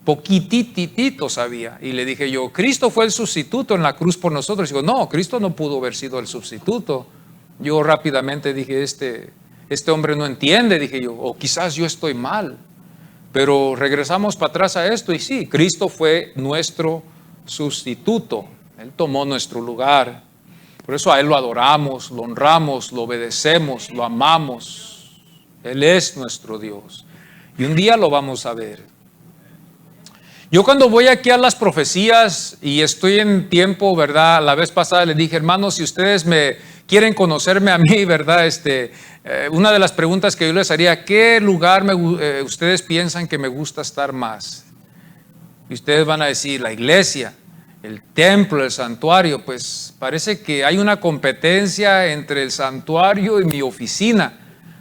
poquitito sabía, y le dije yo, Cristo fue el sustituto en la cruz por nosotros. Y digo, no, Cristo no pudo haber sido el sustituto. Yo rápidamente dije, este hombre no entiende, dije yo, o quizás yo estoy mal. Pero regresamos para atrás a esto y sí, Cristo fue nuestro sustituto. Él tomó nuestro lugar. Por eso a Él lo adoramos, lo honramos, lo obedecemos, lo amamos. Él es nuestro Dios. Y un día lo vamos a ver. Yo cuando voy aquí a las profecías y estoy en tiempo, ¿verdad? La vez pasada le dije, hermanos, si ustedes me quieren conocerme a mí, ¿verdad? Una de las preguntas que yo les haría, ¿qué lugar ustedes piensan que me gusta estar más? Y ustedes van a decir, la iglesia, el templo, el santuario. Pues parece que hay una competencia entre el santuario y mi oficina,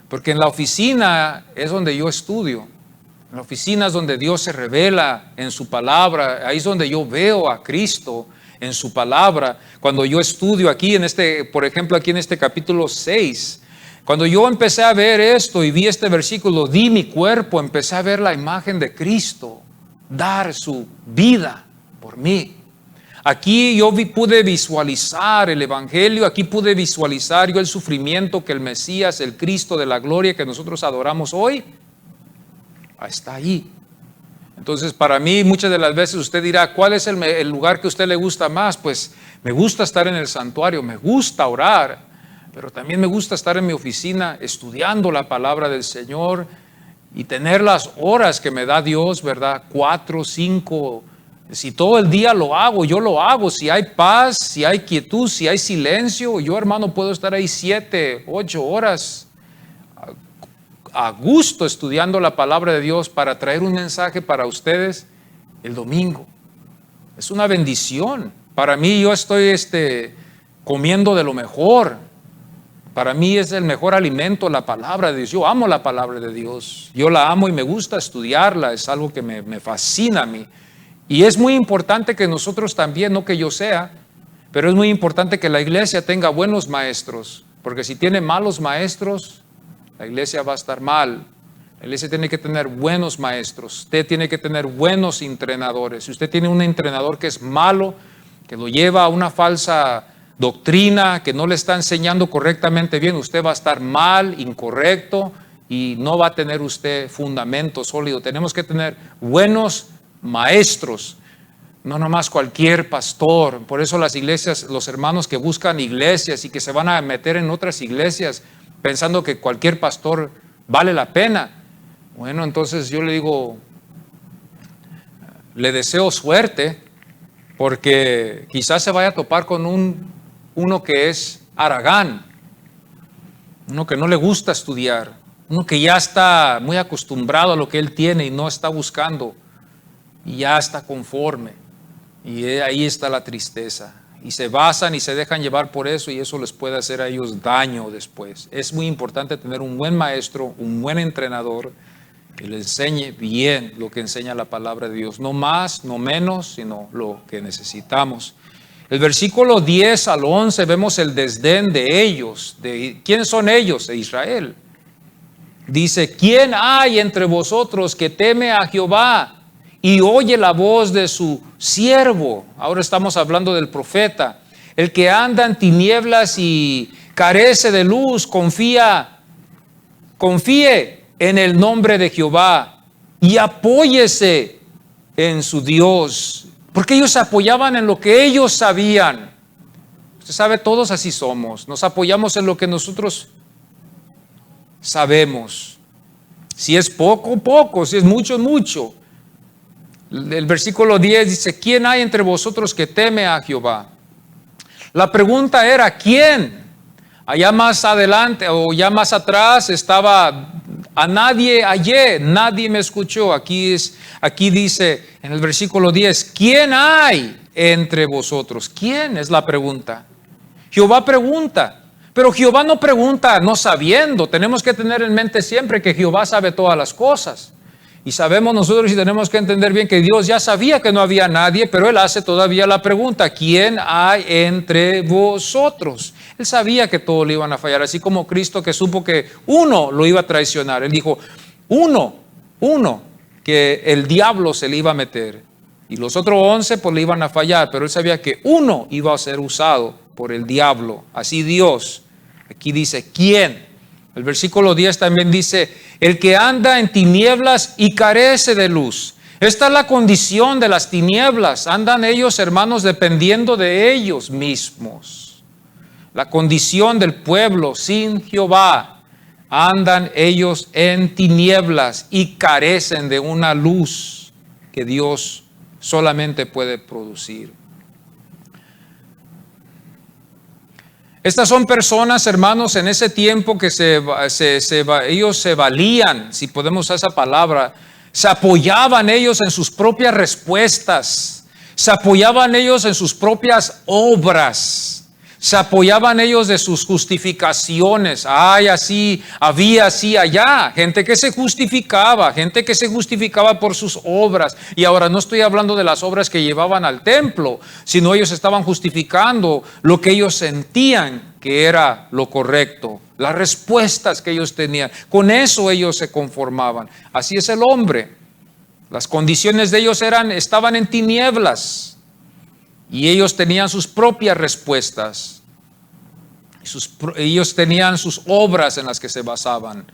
porque en la oficina es donde yo estudio. En la oficina es donde Dios se revela en su palabra. Ahí es donde yo veo a Cristo en su palabra. Cuando yo estudio aquí por ejemplo, aquí en este capítulo 6, cuando yo empecé a ver esto y vi este versículo, di mi cuerpo, empecé a ver la imagen de Cristo, dar su vida por mí. Aquí yo pude visualizar el evangelio, aquí pude visualizar yo el sufrimiento que el Mesías, el Cristo de la gloria que nosotros adoramos hoy, está ahí. Entonces, para mí, muchas de las veces usted dirá, ¿cuál es el lugar que a usted le gusta más? Pues me gusta estar en el santuario, me gusta orar, pero también me gusta estar en mi oficina estudiando la palabra del Señor y tener las horas que me da Dios, ¿verdad? 4, 5, si todo el día lo hago, yo lo hago. Si hay paz, si hay quietud, si hay silencio, yo, hermano, puedo estar ahí 7, 8 horas a gusto estudiando la palabra de Dios para traer un mensaje para ustedes el domingo. Es una bendición. Para mí yo estoy comiendo de lo mejor. Para mí es el mejor alimento la palabra de Dios. Yo amo la palabra de Dios. Yo la amo y me gusta estudiarla. Es algo que me fascina a mí. Y es muy importante que nosotros también, no que yo sea, pero es muy importante que la iglesia tenga buenos maestros. Porque si tiene malos maestros, la iglesia va a estar mal. La iglesia tiene que tener buenos maestros. Usted tiene que tener buenos entrenadores. Si usted tiene un entrenador que es malo, que lo lleva a una falsa doctrina, que no le está enseñando correctamente bien, usted va a estar mal, incorrecto y no va a tener usted fundamento sólido. Tenemos que tener buenos maestros, no nomás cualquier pastor. Por eso las iglesias, los hermanos que buscan iglesias y que se van a meter en otras iglesias pensando que cualquier pastor vale la pena. Bueno, entonces yo le digo, le deseo suerte, porque quizás se vaya a topar con uno que es haragán, uno que no le gusta estudiar, uno que ya está muy acostumbrado a lo que él tiene y no está buscando, y ya está conforme. Y ahí está la tristeza. Y se basan y se dejan llevar por eso, y eso les puede hacer a ellos daño después. Es muy importante tener un buen maestro, un buen entrenador que le enseñe bien lo que enseña la palabra de Dios. No más, no menos, sino lo que necesitamos. El versículo 10 al 11 vemos el desdén de ellos. ¿Quiénes son ellos? De Israel. Dice, ¿quién hay entre vosotros que teme a Jehová y oye la voz de su siervo? Ahora estamos hablando del profeta. El que anda en tinieblas y carece de luz, confíe en el nombre de Jehová y apóyese en su Dios. Porque ellos se apoyaban en lo que ellos sabían. Usted sabe, todos así somos. Nos apoyamos en lo que nosotros sabemos. Si es poco, poco. Si es mucho, mucho. El versículo 10 dice, ¿quién hay entre vosotros que teme a Jehová? La pregunta era, ¿quién? Allá más adelante o ya más atrás estaba: a nadie hallé, nadie me escuchó. Aquí dice en el versículo 10, ¿quién hay entre vosotros? ¿Quién? Es la pregunta. Jehová pregunta, pero Jehová no pregunta no sabiendo. Tenemos que tener en mente siempre que Jehová sabe todas las cosas. Y sabemos nosotros y tenemos que entender bien que Dios ya sabía que no había nadie, pero Él hace todavía la pregunta: ¿quién hay entre vosotros? Él sabía que todos le iban a fallar, así como Cristo, que supo que uno lo iba a traicionar. Él dijo, uno, que el diablo se le iba a meter. Y los otros 11 pues le iban a fallar, pero Él sabía que uno iba a ser usado por el diablo. Así Dios, aquí dice, ¿quién? El versículo 10 también dice, el que anda en tinieblas y carece de luz. Esta es la condición de las tinieblas. Andan ellos, hermanos, dependiendo de ellos mismos. La condición del pueblo sin Jehová. Andan ellos en tinieblas y carecen de una luz que Dios solamente puede producir. Estas son personas, hermanos, en ese tiempo que ellos se valían, si podemos usar esa palabra, se apoyaban ellos en sus propias respuestas, se apoyaban ellos en sus propias obras, se apoyaban ellos de sus justificaciones. Ay, así, había así allá, gente que se justificaba por sus obras. Y ahora no estoy hablando de las obras que llevaban al templo, sino ellos estaban justificando lo que ellos sentían que era lo correcto, las respuestas que ellos tenían. Con eso ellos se conformaban. Así es el hombre. Las condiciones de ellos estaban en tinieblas. Y ellos tenían sus propias respuestas. Ellos tenían sus obras en las que se basaban.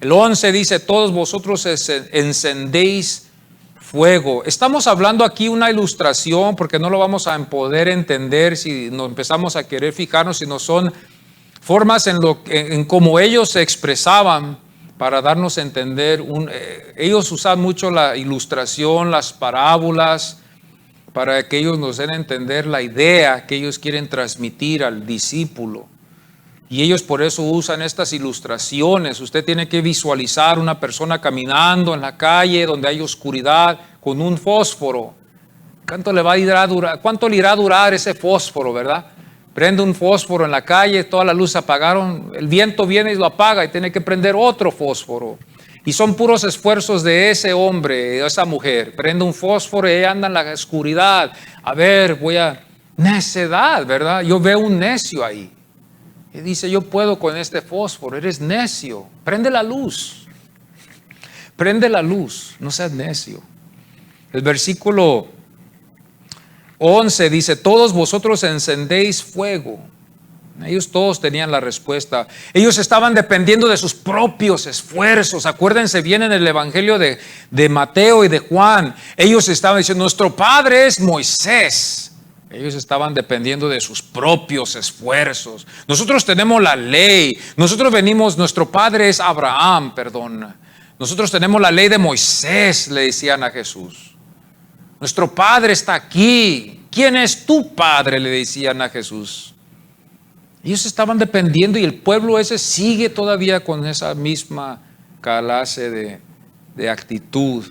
El 11 dice, todos vosotros encendéis fuego. Estamos hablando aquí una ilustración, porque no lo vamos a poder entender si nos empezamos a querer fijarnos, sino son formas en cómo ellos se expresaban para darnos a entender. Ellos usan mucho la ilustración, las parábolas, para que ellos nos den a entender la idea que ellos quieren transmitir al discípulo. Y ellos por eso usan estas ilustraciones. Usted tiene que visualizar una persona caminando en la calle donde hay oscuridad con un fósforo. ¿Cuánto le irá a durar ese fósforo, verdad? Prende un fósforo en la calle, toda la luz se apagaron, el viento viene y lo apaga y tiene que prender otro fósforo. Y son puros esfuerzos de ese hombre, de esa mujer. Prende un fósforo y anda en la oscuridad. A ver, necedad, ¿verdad? Yo veo un necio ahí. Y dice, yo puedo con este fósforo. Eres necio. Prende la luz. Prende la luz. No seas necio. El versículo 11 dice, todos vosotros encendéis fuego. Ellos todos tenían la respuesta. Ellos estaban dependiendo de sus propios esfuerzos. Acuérdense bien en el Evangelio de Mateo y de Juan. Ellos estaban diciendo, nuestro padre es Moisés. Ellos estaban dependiendo de sus propios esfuerzos. Nosotros tenemos la ley. Nuestro padre es Abraham, perdón. Nosotros tenemos la ley de Moisés, le decían a Jesús. Nuestro padre está aquí. ¿Quién es tu padre?, le decían a Jesús. Ellos estaban dependiendo y el pueblo ese sigue todavía con esa misma clase de actitud.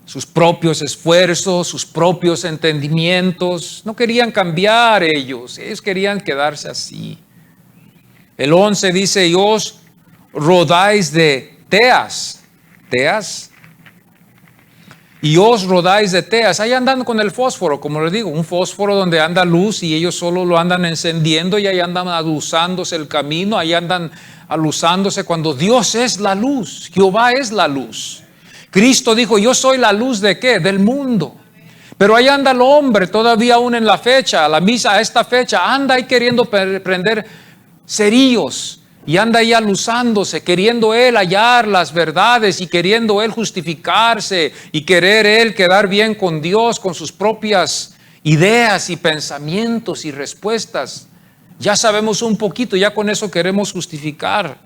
Sus propios esfuerzos, sus propios entendimientos. No querían cambiar ellos querían quedarse así. El 11 dice, y os rodáis de teas. ¿Teas? Y os rodáis de teas. Ahí andan con el fósforo, como les digo, un fósforo donde anda luz y ellos solo lo andan encendiendo y ahí andan alusándose el camino, ahí andan alusándose cuando Dios es la luz, Jehová es la luz. Cristo dijo, yo soy la luz ¿de qué? Del mundo. Pero ahí anda el hombre todavía aún en la fecha, a esta fecha, anda ahí queriendo prender cerillos. Y anda ahí alusándose, queriendo él hallar las verdades y queriendo él justificarse y querer él quedar bien con Dios, con sus propias ideas y pensamientos y respuestas. Ya sabemos un poquito, ya con eso queremos justificar.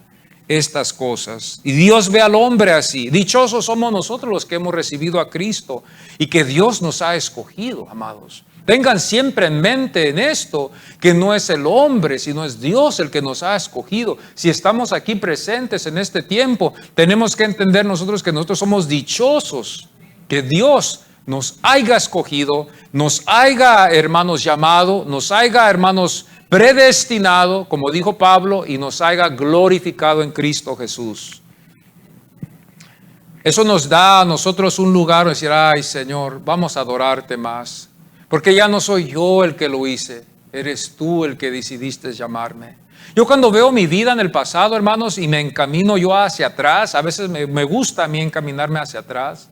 estas cosas. Y Dios ve al hombre así. Dichosos somos nosotros los que hemos recibido a Cristo y que Dios nos ha escogido, amados. Tengan siempre en mente en esto, que no es el hombre, sino es Dios el que nos ha escogido. Si estamos aquí presentes en este tiempo, tenemos que entender nosotros que nosotros somos dichosos, que Dios nos haya escogido, nos haya, hermanos, llamado, nos haya, hermanos, predestinado, como dijo Pablo, y nos haya glorificado en Cristo Jesús. Eso nos da a nosotros un lugar de decir, ay Señor, vamos a adorarte más. Porque ya no soy yo el que lo hice, eres tú el que decidiste llamarme. Yo cuando veo mi vida en el pasado, hermanos, y me encamino yo hacia atrás, a veces me gusta a mí encaminarme hacia atrás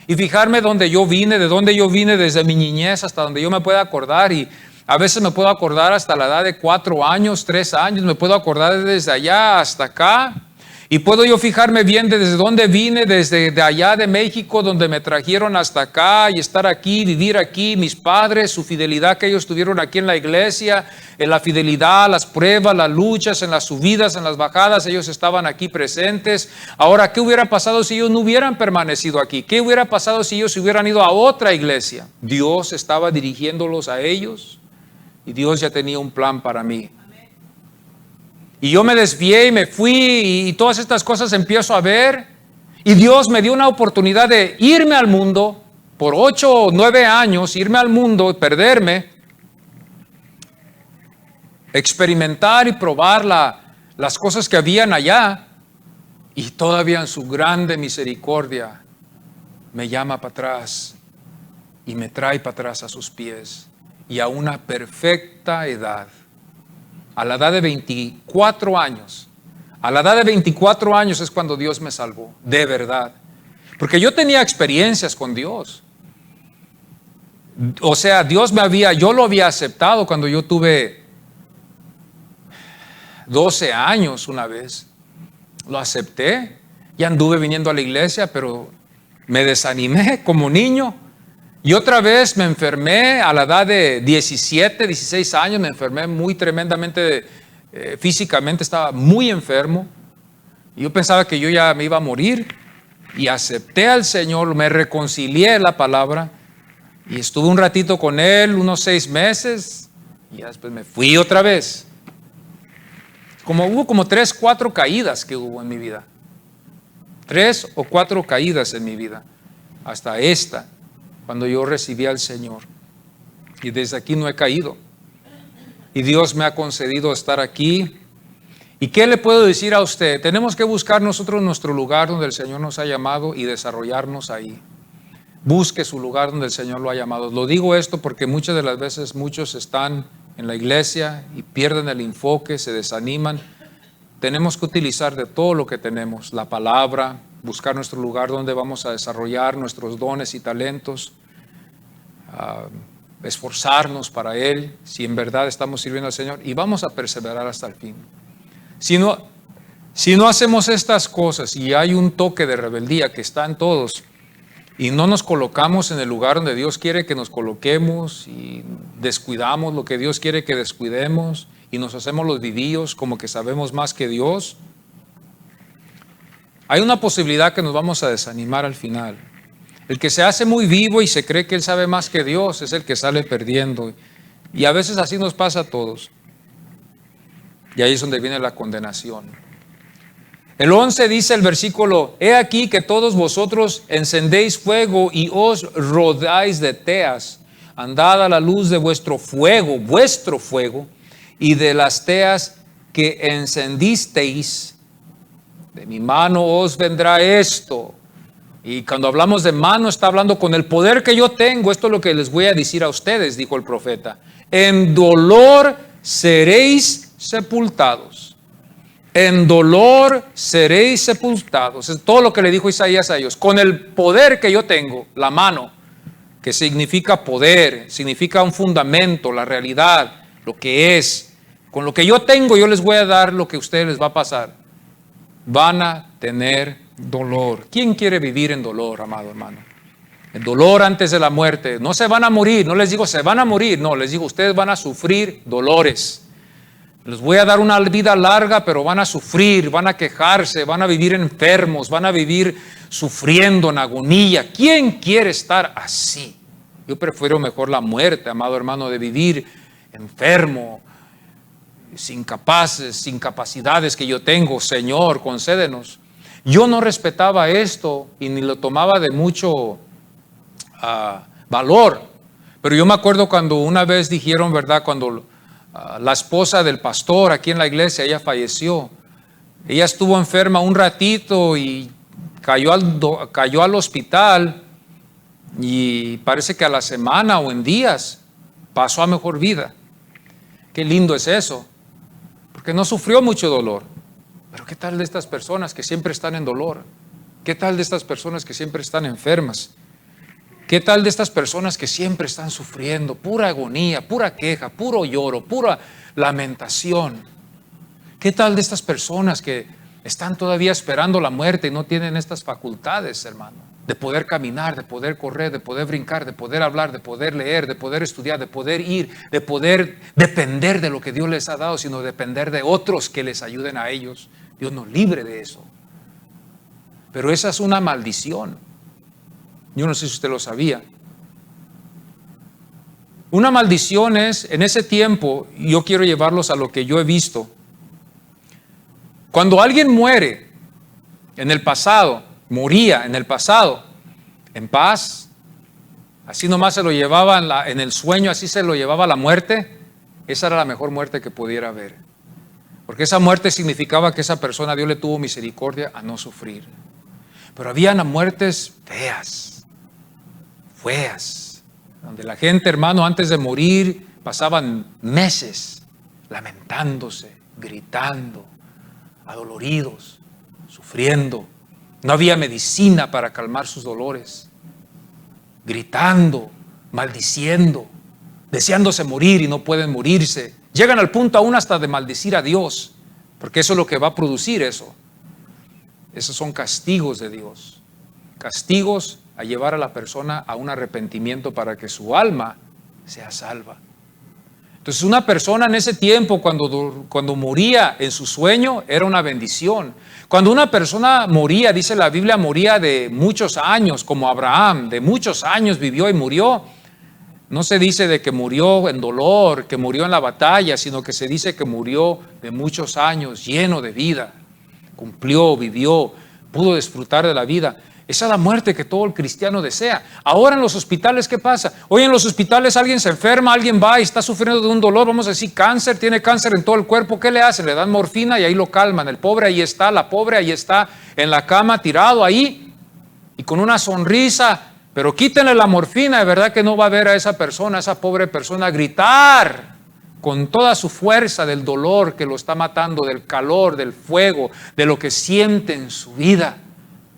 y fijarme dónde yo vine, de dónde yo vine desde mi niñez hasta donde yo me pueda acordar. Y a veces me puedo acordar hasta la edad de 4 años, 3 años, me puedo acordar desde allá hasta acá. Y puedo yo fijarme bien desde dónde vine, desde de allá de México, donde me trajeron hasta acá y estar aquí, vivir aquí, mis padres, su fidelidad que ellos tuvieron aquí en la iglesia, en la fidelidad, las pruebas, las luchas, en las subidas, en las bajadas, ellos estaban aquí presentes. Ahora, ¿qué hubiera pasado si ellos no hubieran permanecido aquí? ¿Qué hubiera pasado si ellos se hubieran ido a otra iglesia? Dios estaba dirigiéndolos a ellos y Dios ya tenía un plan para mí. Y yo me desvié y me fui y todas estas cosas empiezo a ver. Y Dios me dio una oportunidad de irme al mundo por 8 o 9 años, irme al mundo y perderme, experimentar y probar las cosas que habían allá. Y todavía en su grande misericordia me llama para atrás y me trae para atrás a sus pies. Y a una perfecta edad. A la edad de 24 años. A la edad de 24 años es cuando Dios me salvó, de verdad. Porque yo tenía experiencias con Dios. O sea, yo lo había aceptado cuando yo tuve 12 años una vez. Lo acepté. Y anduve viniendo a la iglesia, pero me desanimé como niño. Y otra vez me enfermé a la edad de 17, 16 años, me enfermé muy tremendamente, físicamente estaba muy enfermo. Y yo pensaba que yo ya me iba a morir y acepté al Señor, me reconcilié la palabra y estuve un ratito con Él, unos 6 meses y después me fui otra vez. Hubo como 3, 4 caídas que hubo en mi vida. 3 o 4 caídas en mi vida, hasta esta. Cuando yo recibí al Señor. Y desde aquí no he caído. Y Dios me ha concedido estar aquí. ¿Y qué le puedo decir a usted? Tenemos que buscar nosotros nuestro lugar donde el Señor nos ha llamado y desarrollarnos ahí. Busque su lugar donde el Señor lo ha llamado. Lo digo esto porque muchas de las veces muchos están en la iglesia y pierden el enfoque, se desaniman. Tenemos que utilizar de todo lo que tenemos, la palabra, buscar nuestro lugar donde vamos a desarrollar nuestros dones y talentos, esforzarnos para Él, si en verdad estamos sirviendo al Señor, y vamos a perseverar hasta el fin. Si no hacemos estas cosas y hay un toque de rebeldía que está en todos y no nos colocamos en el lugar donde Dios quiere que nos coloquemos y descuidamos lo que Dios quiere que descuidemos y nos hacemos los vivíos como que sabemos más que Dios, hay una posibilidad que nos vamos a desanimar al final. El que se hace muy vivo y se cree que él sabe más que Dios es el que sale perdiendo. Y a veces así nos pasa a todos. Y ahí es donde viene la condenación. El 11 dice el versículo: he aquí que todos vosotros encendéis fuego y os rodáis de teas. Andad a la luz de vuestro fuego, y de las teas que encendisteis. De mi mano os vendrá esto. Y cuando hablamos de mano, está hablando con el poder que yo tengo. Esto es lo que les voy a decir a ustedes, dijo el profeta. En dolor seréis sepultados. En dolor seréis sepultados. Es todo lo que le dijo Isaías a ellos. Con el poder que yo tengo, la mano, que significa poder, significa un fundamento, la realidad, lo que es. Con lo que yo tengo, yo les voy a dar lo que a ustedes les va a pasar. Van a tener dolor. ¿Quién quiere vivir en dolor, amado hermano? El dolor antes de la muerte. No se van a morir, no les digo se van a morir, no, les digo ustedes van a sufrir dolores. Les voy a dar una vida larga, pero van a sufrir, van a quejarse, van a vivir enfermos, van a vivir sufriendo en agonía. ¿Quién quiere estar así? Yo prefiero mejor la muerte, amado hermano, de vivir enfermo, sin capacidades que yo tengo. Señor, concédenos. Yo no respetaba esto y ni lo tomaba de mucho valor. Pero yo me acuerdo cuando una vez dijeron, ¿verdad? Cuando la esposa del pastor aquí en la iglesia, ella falleció. Ella estuvo enferma un ratito y cayó al hospital, y parece que a la semana o en días pasó a mejor vida. Qué lindo es eso, porque no sufrió mucho dolor. Pero ¿qué tal de estas personas que siempre están en dolor? ¿Qué tal de estas personas que siempre están enfermas? ¿Qué tal de estas personas que siempre están sufriendo? Pura agonía, pura queja, puro lloro, pura lamentación. ¿Qué tal de estas personas que están todavía esperando la muerte y no tienen estas facultades, hermano? De poder caminar, de poder correr, de poder brincar, de poder hablar, de poder leer, de poder estudiar, de poder ir, de poder depender de lo que Dios les ha dado, sino depender de otros que les ayuden a ellos. Dios nos libre de eso. Pero esa es una maldición. Yo no sé si usted lo sabía. Una maldición es, en ese tiempo, y yo quiero llevarlos a lo que yo he visto. Cuando alguien muere en el pasado, moría en el pasado, en paz, así nomás se lo llevaba en el sueño, así se lo llevaba la muerte, esa era la mejor muerte que pudiera haber. Porque esa muerte significaba que esa persona, Dios le tuvo misericordia a no sufrir. Pero habían muertes feas, donde la gente, hermano, antes de morir, pasaban meses lamentándose, gritando, adoloridos, sufriendo. No había medicina para calmar sus dolores, gritando, maldiciendo, deseándose morir y no pueden morirse. Llegan al punto aún hasta de maldecir a Dios, porque eso es lo que va a producir eso. Esos son castigos de Dios, castigos a llevar a la persona a un arrepentimiento para que su alma sea salva. Entonces una persona en ese tiempo cuando moría en su sueño era una bendición. Cuando una persona moría, dice la Biblia, moría de muchos años, como Abraham, de muchos años vivió y murió. No se dice de que murió en dolor, que murió en la batalla, sino que se dice que murió de muchos años, lleno de vida. Cumplió, vivió, pudo disfrutar de la vida. Esa es la muerte que todo el cristiano desea. Ahora en los hospitales, ¿qué pasa? Hoy en los hospitales alguien se enferma, alguien va y está sufriendo de un dolor, vamos a decir cáncer, tiene cáncer en todo el cuerpo. ¿Qué le hacen? Le dan morfina y ahí lo calman. El pobre ahí está, la pobre ahí está en la cama tirado ahí y con una sonrisa. Pero quítenle la morfina, de verdad que no va a ver a esa persona, a esa pobre persona gritar con toda su fuerza del dolor que lo está matando, del calor, del fuego, de lo que siente en su vida.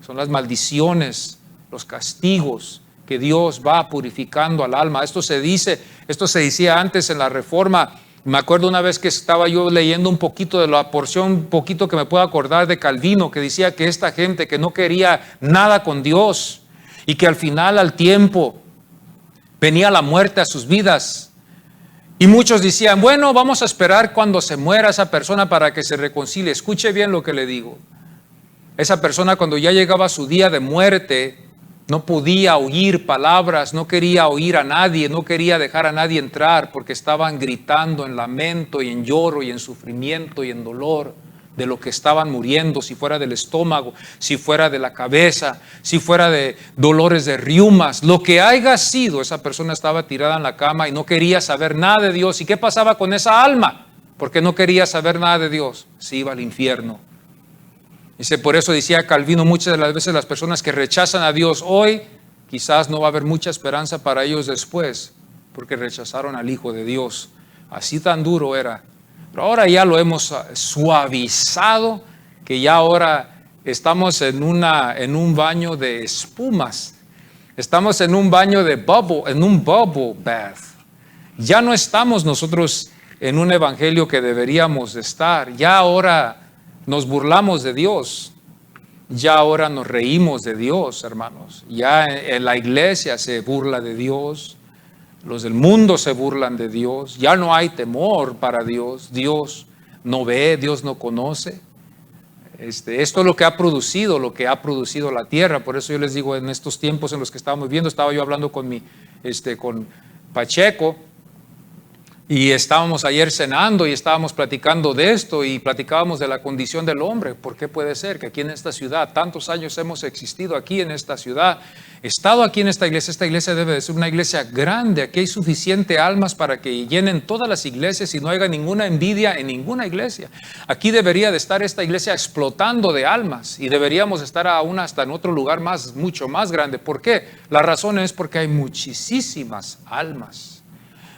Son las maldiciones, los castigos que Dios va purificando al alma. Esto se decía antes en la Reforma. Me acuerdo una vez que estaba yo leyendo un poquito de la porción, un poquito que me puedo acordar de Calvino, que decía que esta gente que no quería nada con Dios y que al final, al tiempo, venía la muerte a sus vidas. Y muchos decían, bueno, vamos a esperar cuando se muera esa persona para que se reconcilie. Escuche bien lo que le digo. Esa persona cuando ya llegaba su día de muerte, no podía oír palabras, no quería oír a nadie, no quería dejar a nadie entrar porque estaban gritando en lamento y en lloro y en sufrimiento y en dolor de lo que estaban muriendo, si fuera del estómago, si fuera de la cabeza, si fuera de dolores de riumas, lo que haya sido. Esa persona estaba tirada en la cama y no quería saber nada de Dios. ¿Y qué pasaba con esa alma? Porque no quería saber nada de Dios, se iba al infierno. Dice, por eso decía Calvino, muchas de las veces las personas que rechazan a Dios hoy, quizás no va a haber mucha esperanza para ellos después, porque rechazaron al Hijo de Dios. Así tan duro era. Pero ahora ya lo hemos suavizado, que ya ahora estamos en un baño de espumas. Estamos en un baño de en un bubble bath. Ya no estamos nosotros en un evangelio que deberíamos de estar. Ya ahora nos burlamos de Dios, ya ahora nos reímos de Dios, hermanos. Ya en la iglesia se burla de Dios, los del mundo se burlan de Dios, ya no hay temor para Dios. Dios no ve, Dios no conoce. Esto es lo que ha producido la tierra. Por eso yo les digo, en estos tiempos en los que estábamos viviendo, estaba yo hablando con con Pacheco, y estábamos ayer cenando y estábamos platicando de esto y platicábamos de la condición del hombre. ¿Por qué puede ser que aquí en esta ciudad, tantos años hemos existido aquí en esta ciudad, estado aquí en esta iglesia debe de ser una iglesia grande, aquí hay suficiente almas para que llenen todas las iglesias y no haya ninguna envidia en ninguna iglesia. Aquí debería de estar esta iglesia explotando de almas y deberíamos estar aún hasta en otro lugar mucho más grande. ¿Por qué? La razón es porque hay muchísimas almas.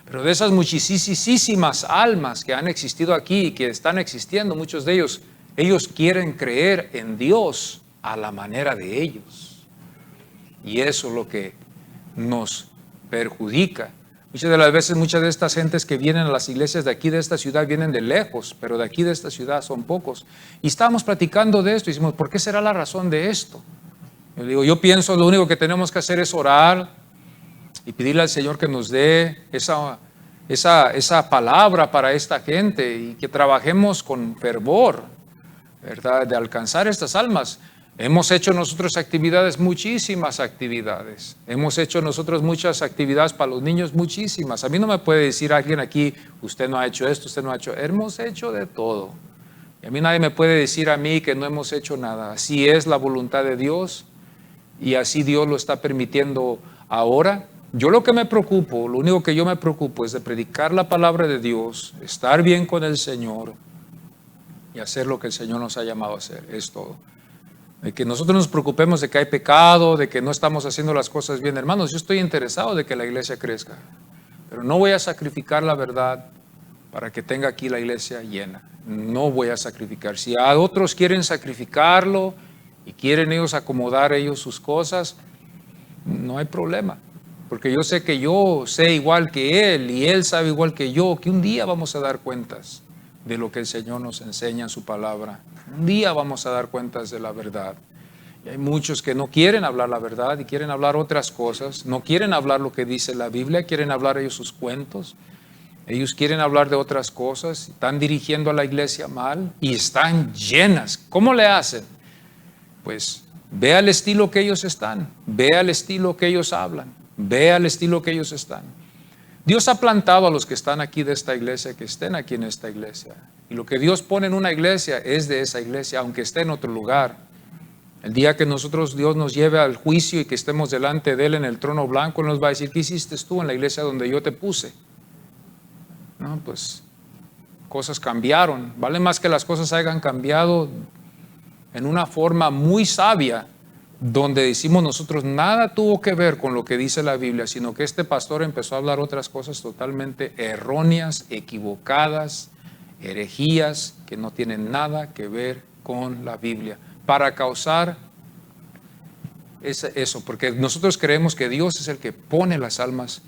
Pero de esas muchísimas almas que han existido aquí y que están existiendo, muchos de ellos quieren creer en Dios a la manera de ellos. Y eso es lo que nos perjudica. Muchas de las veces, muchas de estas gentes que vienen a las iglesias de aquí, de esta ciudad, vienen de lejos, pero de aquí, de esta ciudad, son pocos. Y estábamos platicando de esto y decimos, ¿por qué será la razón de esto? Yo pienso, lo único que tenemos que hacer es orar y pedirle al Señor que nos dé esa palabra para esta gente y que trabajemos con fervor, ¿verdad?, de alcanzar estas almas. Hemos hecho nosotros muchísimas actividades. Hemos hecho nosotros muchas actividades para los niños, muchísimas. A mí no me puede decir alguien aquí, usted no ha hecho esto, usted no ha hecho. Hemos hecho de todo. Y a mí nadie me puede decir a mí que no hemos hecho nada. Así es la voluntad de Dios y así Dios lo está permitiendo ahora. Yo lo único que yo me preocupo es de predicar la palabra de Dios, estar bien con el Señor y hacer lo que el Señor nos ha llamado a hacer. Es todo. De que nosotros nos preocupemos de que hay pecado, de que no estamos haciendo las cosas bien. Hermanos, yo estoy interesado de que la iglesia crezca, pero no voy a sacrificar la verdad para que tenga aquí la iglesia llena. No voy a sacrificar. Si a otros quieren sacrificarlo y quieren ellos acomodar sus cosas, no hay problema. Porque yo sé que yo sé igual que Él y Él sabe igual que yo, que un día vamos a dar cuentas de lo que el Señor nos enseña en su palabra. Un día vamos a dar cuentas de la verdad. Y hay muchos que no quieren hablar la verdad y quieren hablar otras cosas. No quieren hablar lo que dice la Biblia, quieren hablar ellos sus cuentos. Ellos quieren hablar de otras cosas. Están dirigiendo a la iglesia mal y están llenas. ¿Cómo le hacen? Pues ve al estilo que ellos están. Ve al estilo que ellos hablan. Ve al estilo que ellos están. Dios ha plantado a los que están aquí de esta iglesia, que estén aquí en esta iglesia. Y lo que Dios pone en una iglesia es de esa iglesia, aunque esté en otro lugar. El día que Dios nos lleve al juicio y que estemos delante de Él en el trono blanco, Él nos va a decir, ¿qué hiciste tú en la iglesia donde yo te puse? No, pues cosas cambiaron. Vale más que las cosas hayan cambiado en una forma muy sabia, donde decimos nosotros nada tuvo que ver con lo que dice la Biblia, sino que este pastor empezó a hablar otras cosas totalmente erróneas, equivocadas, herejías, que no tienen nada que ver con la Biblia, para causar eso, porque nosotros creemos que Dios es el que pone las almas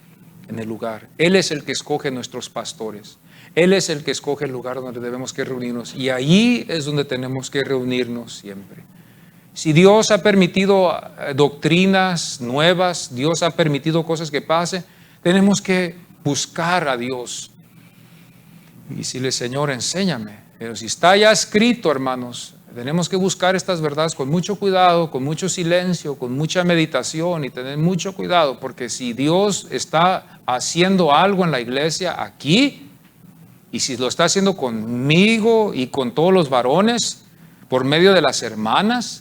en el lugar. Él es el que escoge nuestros pastores. Él es el que escoge el lugar donde debemos que reunirnos, y allí es donde tenemos que reunirnos siempre. Si Dios ha permitido doctrinas nuevas, Dios ha permitido cosas que pasen, tenemos que buscar a Dios y decirle, Señor, enséñame. Pero si está ya escrito, hermanos, tenemos que buscar estas verdades con mucho cuidado, con mucho silencio, con mucha meditación y tener mucho cuidado, porque si Dios está haciendo algo en la iglesia aquí, y si lo está haciendo conmigo y con todos los varones, por medio de las hermanas,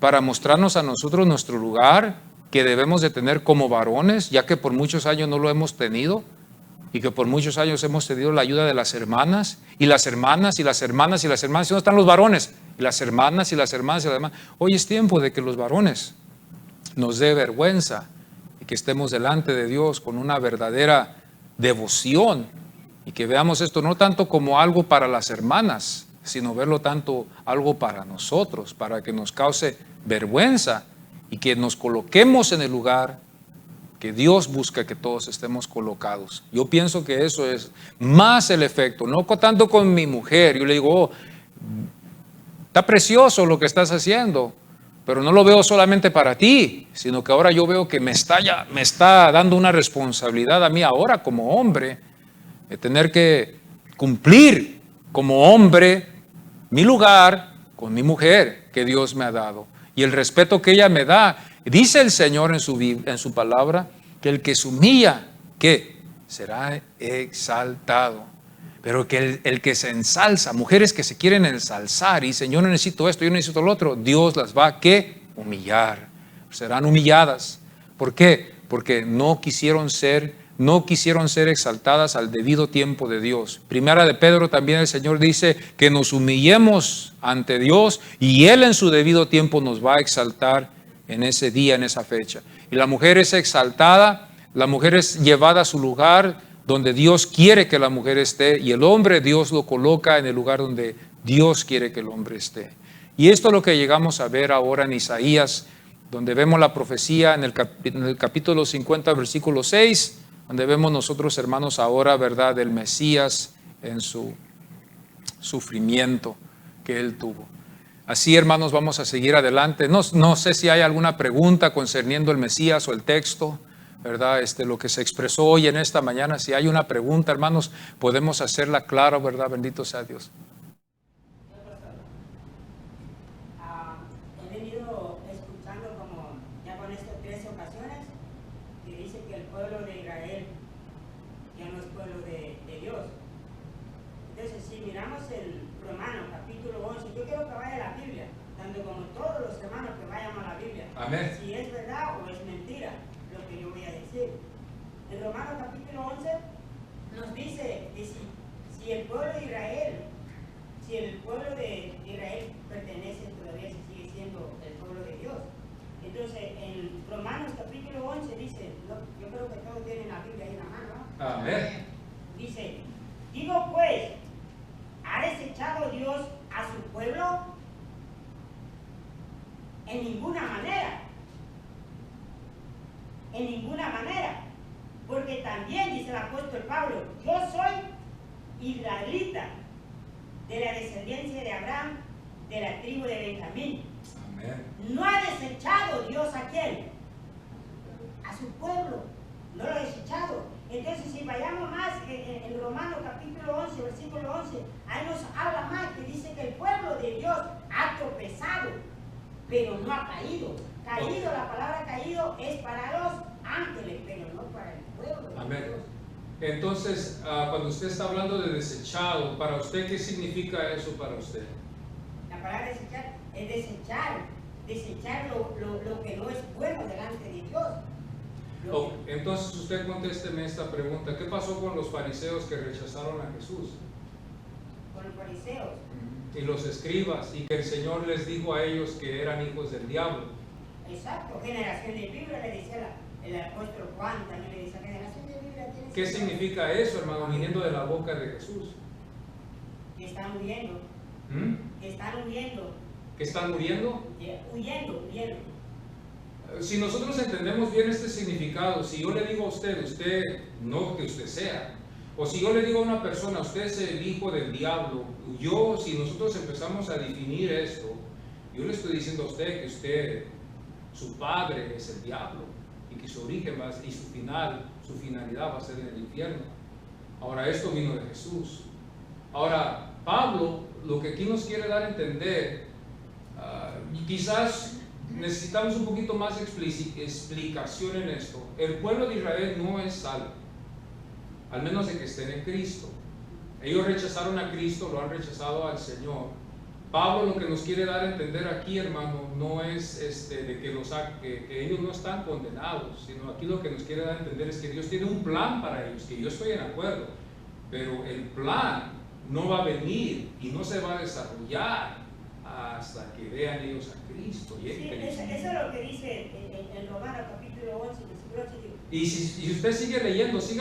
para mostrarnos a nosotros nuestro lugar que debemos de tener como varones, ya que por muchos años no lo hemos tenido y que por muchos años hemos tenido la ayuda de las hermanas y las hermanas y las hermanas y las hermanas. ¿Dónde están los varones? Y las hermanas y las hermanas y las hermanas. Hoy es tiempo de que los varones nos dé vergüenza y que estemos delante de Dios con una verdadera devoción y que veamos esto no tanto como algo para las hermanas, sino verlo tanto algo para nosotros, para que nos cause vergüenza y que nos coloquemos en el lugar que Dios busca que todos estemos colocados. Yo pienso que eso es más el efecto, no tanto con mi mujer. Yo le digo, está precioso lo que estás haciendo, pero no lo veo solamente para ti, sino que ahora yo veo que me está dando una responsabilidad a mí ahora como hombre, de tener que cumplir como hombre, mi lugar con mi mujer que Dios me ha dado. Y el respeto que ella me da, dice el Señor en su palabra, que el que se humilla, ¿qué? Será exaltado. Pero que el que se ensalza, mujeres que se quieren ensalzar y dicen, yo no necesito esto, yo no necesito lo otro, Dios las va a ¿qué? Humillar. Serán humilladas. ¿Por qué? Porque no quisieron ser exaltadas al debido tiempo de Dios. Primera de Pedro también el Señor dice que nos humillemos ante Dios y Él en su debido tiempo nos va a exaltar en ese día, en esa fecha. Y la mujer es exaltada, la mujer es llevada a su lugar donde Dios quiere que la mujer esté, y el hombre Dios lo coloca en el lugar donde Dios quiere que el hombre esté. Y esto es lo que llegamos a ver ahora en Isaías, donde vemos la profecía en el capítulo 50, versículo 6, donde vemos nosotros, hermanos, ahora, ¿verdad?, del Mesías en su sufrimiento que Él tuvo. Así, hermanos, vamos a seguir adelante. No sé si hay alguna pregunta concerniendo el Mesías o el texto, ¿verdad? Lo que se expresó hoy en esta mañana. Si hay una pregunta, hermanos, podemos hacerla clara, ¿verdad? Bendito sea Dios. He venido escuchando como ya con esto 13 ocasiones que dice que el pueblo de Israel ya no es pueblo de Dios. Entonces, si miramos el Romano capítulo 11, yo quiero que vaya a la Biblia, tanto como todos los hermanos que vayan a la Biblia. Amén. Si es verdad o es mentira lo que yo voy a decir. En Romano capítulo 11 nos dice que si el pueblo de Israel, si el pueblo de Israel pertenece, todavía se sigue siendo el pueblo de Dios. Entonces, en Romanos capítulo 11 dice, yo creo que todos tienen la Biblia ahí en la mano, ¿no? Amén. Dice, digo pues, ¿ha desechado Dios a su pueblo? En ninguna manera. En ninguna manera. Porque también dice el apóstol Pablo, yo soy israelita, de la descendencia de Abraham, de la tribu de Benjamín. Amén. No ha desechado Dios a quién? A su pueblo. No lo ha desechado. Entonces, si vayamos más en Romanos capítulo 11, versículo 11, ahí nos habla más que dice que el pueblo de Dios ha tropezado, pero no ha caído. Caído, la palabra caído es para los ángeles, pero no para el pueblo de Amén. Dios. Entonces, cuando usted está hablando de desechado, ¿para usted qué significa eso para usted? La palabra desechar es desechar lo que no es bueno delante de Dios. Entonces usted contésteme esta pregunta. ¿Qué pasó con los fariseos que rechazaron a Jesús? Con los fariseos. Y los escribas, y que el Señor les dijo a ellos que eran hijos del diablo. Exacto, generación de Biblia, le decía el apóstol Juan, también le decía, generación de Biblia tiene. ¿Qué significa eso, hermano, viniendo de la boca de Jesús? Que están huyendo. Que están huyendo. ¿Que están muriendo? Huyendo. Si nosotros entendemos bien este significado, si yo le digo a usted no que usted sea, o si yo le digo a una persona, usted es el hijo del diablo, si nosotros empezamos a definir esto, yo le estoy diciendo a usted que usted, su padre es el diablo, y que su origen y su finalidad va a ser en el infierno. Ahora, esto vino de Jesús. Ahora, Pablo, lo que aquí nos quiere dar a entender, quizás necesitamos un poquito más explicación en esto. El pueblo de Israel no es salvo, al menos de que estén en Cristo. Ellos rechazaron a Cristo, lo han rechazado al Señor. Pablo lo que nos quiere dar a entender aquí, hermano, no es de que ellos no están condenados, sino aquí lo que nos quiere dar a entender es que Dios tiene un plan para ellos, que yo estoy en acuerdo, pero el plan no va a venir y no se va a desarrollar hasta que vean ellos a Cristo. Sí, eso es lo que dice en Romanos capítulo 11, versículo 8. Y si usted siga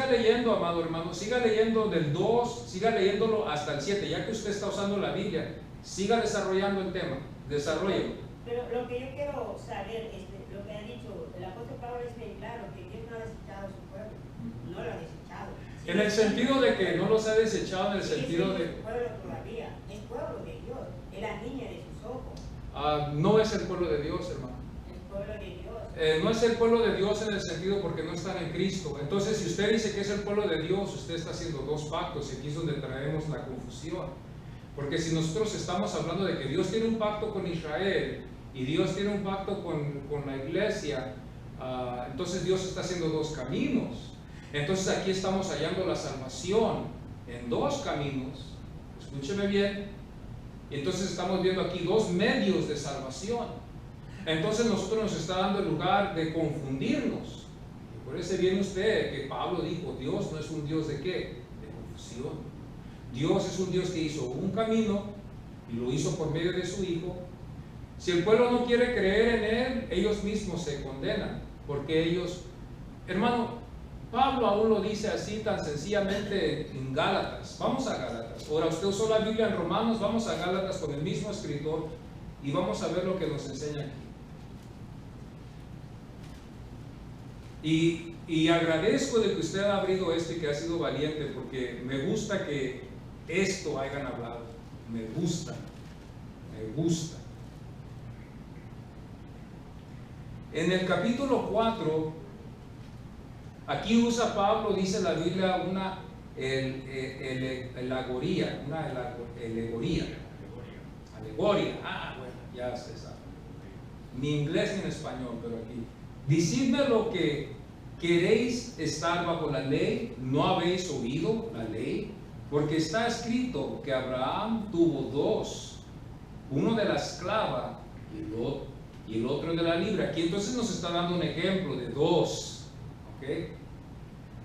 leyendo, amado hermano, siga leyendo del 2, siga leyéndolo hasta el 7, ya que usted está usando la Biblia, siga desarrollando el tema, desarrolle. Pero lo que yo quiero saber, lo que ha dicho el apóstol Pablo es bien claro, que Dios no ha desechado a su pueblo, no lo ha desechado. Sí, en el sentido de que no los ha desechado, en el sentido de... Es pueblo todavía, es pueblo de Dios, es la niña de sus ojos. No es el pueblo de Dios, hermano. Es pueblo de Dios. No es el pueblo de Dios en el sentido porque no están en Cristo. Entonces, si usted dice que es el pueblo de Dios, usted está haciendo dos pactos, y aquí es donde traemos la confusión. Porque si nosotros estamos hablando de que Dios tiene un pacto con Israel y Dios tiene un pacto con la iglesia, entonces Dios está haciendo dos caminos. Entonces aquí estamos hallando la salvación en dos caminos. Escúcheme bien. Y entonces estamos viendo aquí dos medios de salvación. Entonces nosotros nos está dando el lugar de confundirnos. Y por eso viene usted que Pablo dijo, Dios no es un Dios de ¿qué? De confusión. Dios es un Dios que hizo un camino y lo hizo por medio de su Hijo. Si el pueblo no quiere creer en Él, ellos mismos se condenan, porque ellos, hermano, Pablo aún lo dice así tan sencillamente en Gálatas. Vamos a Gálatas. Ahora usted usó la Biblia en Romanos, vamos a Gálatas con el mismo escritor y vamos a ver lo que nos enseña aquí. Y agradezco de que usted ha abrido esto y que ha sido valiente, porque me gusta que esto hayan hablado. Me gusta. En el capítulo 4, aquí usa Pablo, dice la Biblia, una alegoría. Bueno, ya se sabe. Ni inglés ni en español, pero aquí. Decidme lo que queréis estar bajo la ley, ¿no habéis oído la ley? Porque está escrito que Abraham tuvo dos, uno de la esclava y el otro de la libre. Aquí entonces nos está dando un ejemplo de dos, ¿ok?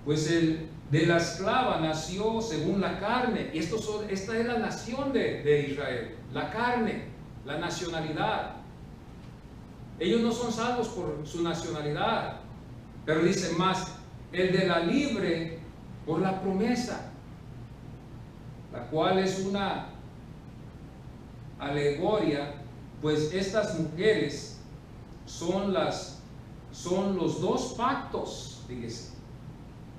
Pues de la esclava nació según la carne, y esta es la nación de Israel, la carne, la nacionalidad. Ellos no son salvos por su nacionalidad, pero dice más, el de la libre por la promesa, la cual es una alegoría, pues estas mujeres son los dos pactos, fíjese.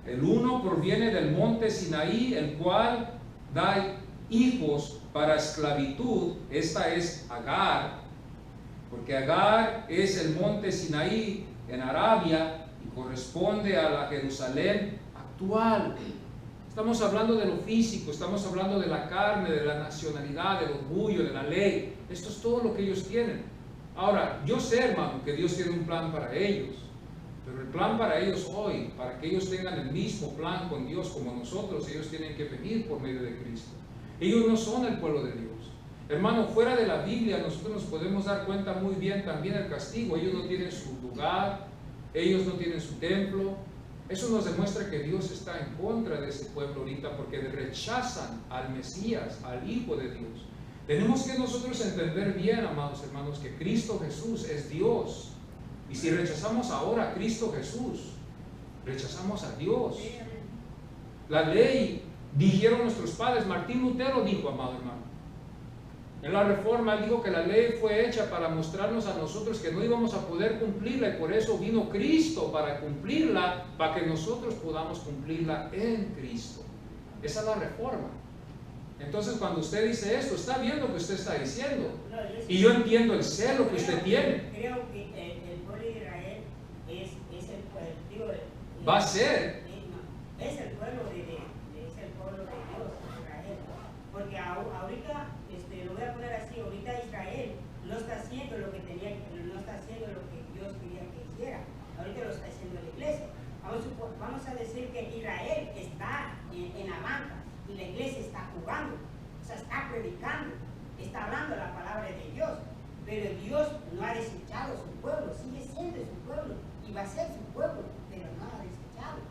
El uno proviene del monte Sinaí, el cual da hijos para esclavitud. Esta es Agar, porque Agar es el monte Sinaí en Arabia y corresponde a la Jerusalén actual. Estamos hablando de lo físico, estamos hablando de la carne, de la nacionalidad, del orgullo, de la ley. Esto es todo lo que ellos tienen. Ahora, yo sé, hermano, que Dios tiene un plan para ellos, pero el plan para ellos hoy, para que ellos tengan el mismo plan con Dios como nosotros, ellos tienen que venir por medio de Cristo. Ellos no son el pueblo de Dios. Hermano, fuera de la Biblia nosotros nos podemos dar cuenta muy bien también el castigo. Ellos no tienen su lugar, ellos no tienen su templo. Eso nos demuestra que Dios está en contra de ese pueblo ahorita, porque rechazan al Mesías, al Hijo de Dios. Tenemos que nosotros entender bien, amados hermanos, que Cristo Jesús es Dios. Y si rechazamos ahora a Cristo Jesús, rechazamos a Dios. La ley, dijeron nuestros padres, Martín Lutero dijo, amado hermano, en la Reforma él dijo que la ley fue hecha para mostrarnos a nosotros que no íbamos a poder cumplirla, y por eso vino Cristo para cumplirla, para que nosotros podamos cumplirla en Cristo. Esa es la Reforma. Entonces cuando usted dice esto, está viendo lo que usted está diciendo. Y yo entiendo el celo que usted tiene. Creo que el pueblo de Israel es el pueblo, va a ser. Es el pueblo de Dios, Israel. Porque ahorita, lo voy a poner así, ahorita Israel no está haciendo lo que no está haciendo lo que Dios quería que hiciera. Ahorita lo está haciendo la iglesia. Vamos a decir que Israel está en la banca y la iglesia está jugando, o sea, está predicando, está hablando la palabra de Dios, pero Dios no ha desechado su pueblo, sigue siendo su pueblo y va a ser su pueblo, pero no lo ha desechado.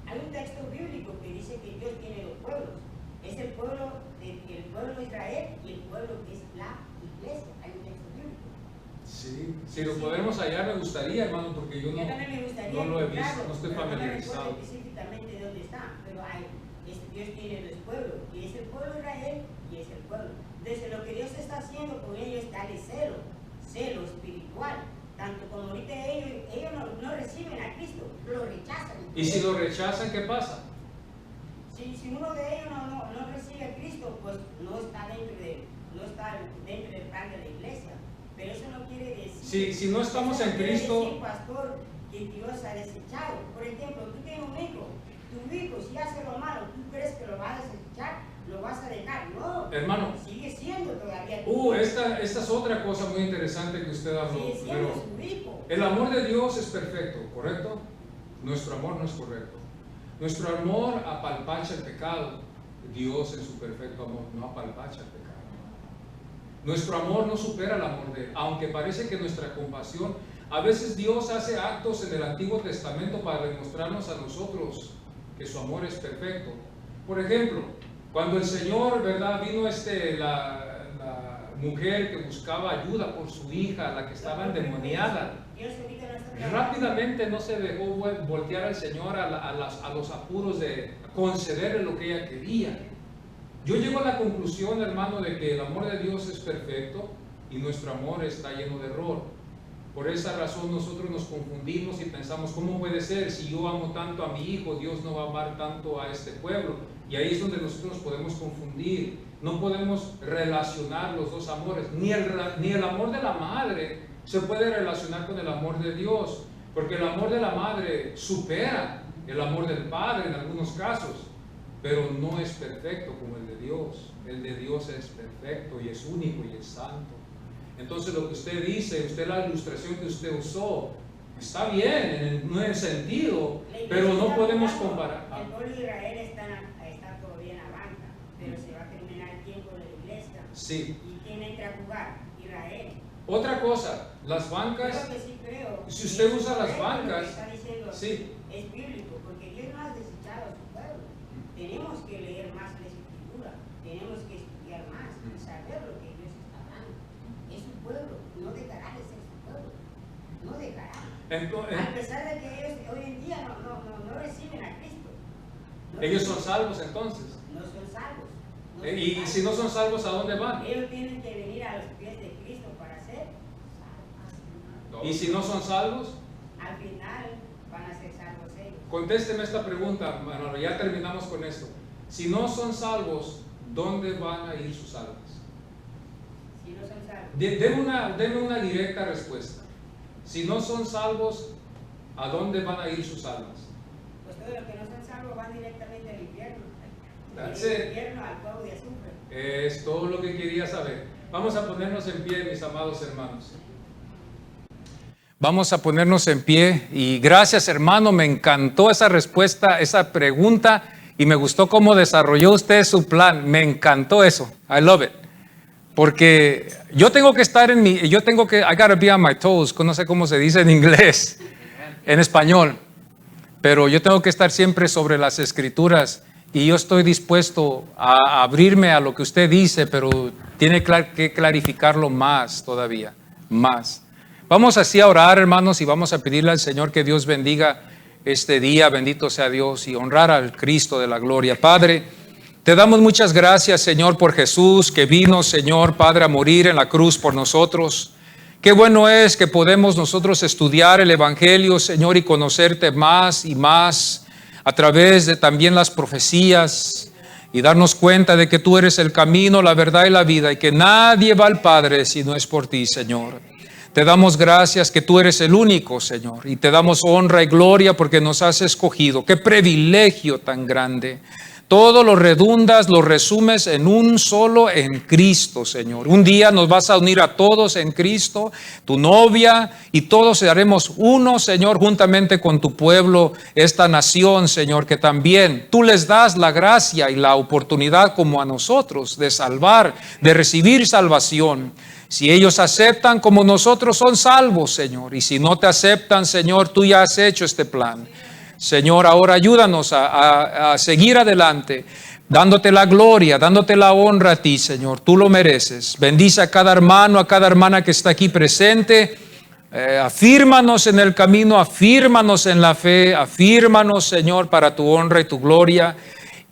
Hay un texto bíblico que dice que Dios tiene dos pueblos, es el pueblo de Israel y el pueblo que es la iglesia. Hay un texto bíblico. Sí, si lo podemos hallar me gustaría, hermano, porque yo también me gustaría, no lo he visto, claro, no estoy pero familiarizado. No específicamente dónde está, pero Dios tiene dos pueblos, y es el pueblo de Israel y es el pueblo. Desde lo que Dios está haciendo con ellos, dale celo espiritual. Tanto como ahorita ellos no reciben a Cristo, lo rechazan. ¿Y si lo rechazan, qué pasa? Si uno de ellos no recibe a Cristo, pues no está dentro del plan de la iglesia. Pero eso no quiere decir... Si no estamos en Cristo... pastor, que Dios ha desechado. Por ejemplo, tú tienes un hijo tu hijo, si hace lo malo, ¿tú crees que lo vas a desechar? ¿Lo vas a dejar? No. Hermano. Sigue siendo todavía tu hijo. Esta es otra cosa muy interesante que usted habló. Sigue siendo su hijo. El amor de Dios es perfecto, ¿correcto? Nuestro amor no es correcto. Nuestro amor apalpacha el pecado. Dios en su perfecto amor no apalpacha el pecado. Nuestro amor no supera el amor de Él, aunque parece que nuestra compasión, a veces Dios hace actos en el Antiguo Testamento para demostrarnos a nosotros que su amor es perfecto. Por ejemplo, cuando el Señor, ¿verdad? Vino la mujer que buscaba ayuda por su hija, la que estaba endemoniada. Rápidamente no se dejó voltear al Señor a los apuros de concederle lo que ella quería. Yo llego a la conclusión, hermano, de que el amor de Dios es perfecto y nuestro amor está lleno de error. Por esa razón nosotros nos confundimos y pensamos, ¿cómo puede ser? Si yo amo tanto a mi hijo, Dios no va a amar tanto a este pueblo. Y ahí es donde nosotros nos podemos confundir. No podemos relacionar los dos amores. Ni el amor de la madre se puede relacionar con el amor de Dios, porque el amor de la madre supera el amor del padre en algunos casos, pero no es perfecto como el de Dios. El de Dios es perfecto y es único y es santo. Entonces lo que usted dice, la ilustración que usted usó, está bien en un sentido, pero no podemos comparar. El pueblo de Israel está todavía en la banca, pero se va a terminar el tiempo de la iglesia. Sí. ¿Y quién entra a jugar? Israel. Otra cosa, las bancas, creo, si usted usa las bancas, está diciendo, sí. Es bíblico, porque Dios no ha desechado a su pueblo. Tenemos que leer más la Escritura, tenemos que estudiar más y saber lo que Dios está hablando. Es su pueblo, no dejará de ser su pueblo, no dejará. A pesar de que ellos hoy en día no reciben a Cristo. Ellos son salvos entonces. No son salvos. Y si no son salvos, ¿a dónde van? Ellos tienen que venir a los pies de Cristo para ser salvos. ¿Y si no son salvos? Al final van a ser salvos ellos. Contésteme esta pregunta, Manolo, ya terminamos con esto. Si no son salvos, ¿dónde van a ir sus almas? Si no son salvos. Deme una directa respuesta. Si no son salvos, ¿a dónde van a ir sus almas? Pues todos los que no son salvos van directamente al infierno. That's El it. infierno al fuego de azufre. Es todo lo que quería saber. Vamos a ponernos en pie, mis amados hermanos. Vamos a ponernos en pie y gracias, hermano, me encantó esa respuesta, esa pregunta y me gustó cómo desarrolló usted su plan. Me encantó eso. I love it. Porque yo tengo que estar I gotta be on my toes, no sé cómo se dice en inglés, en español, pero yo tengo que estar siempre sobre las escrituras. Y yo estoy dispuesto a abrirme a lo que usted dice, pero tiene que clarificarlo más todavía, más. Vamos así a orar, hermanos, y vamos a pedirle al Señor que Dios bendiga este día, bendito sea Dios, y honrar al Cristo de la gloria. Padre, te damos muchas gracias, Señor, por Jesús, que vino, Señor, Padre, a morir en la cruz por nosotros. Qué bueno es que podemos nosotros estudiar el Evangelio, Señor, y conocerte más y más, a través de también las profecías y darnos cuenta de que tú eres el camino, la verdad y la vida y que nadie va al Padre si no es por ti, Señor. Te damos gracias que tú eres el único, Señor, y te damos honra y gloria porque nos has escogido. Qué privilegio tan grande. Todo lo redundas, lo resumes en un solo, en Cristo, Señor. Un día nos vas a unir a todos en Cristo, tu novia, y todos seremos uno, Señor, juntamente con tu pueblo, esta nación, Señor, que también tú les das la gracia y la oportunidad como a nosotros de salvar, de recibir salvación. Si ellos aceptan como nosotros, son salvos, Señor. Y si no te aceptan, Señor, tú ya has hecho este plan. Señor, ahora ayúdanos a seguir adelante, dándote la gloria, dándote la honra a ti, Señor. Tú lo mereces. Bendice a cada hermano, a cada hermana que está aquí presente. Afírmanos en el camino, afírmanos en la fe, afírmanos, Señor, para tu honra y tu gloria.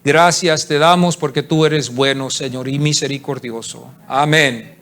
Gracias te damos porque tú eres bueno, Señor, y misericordioso. Amén.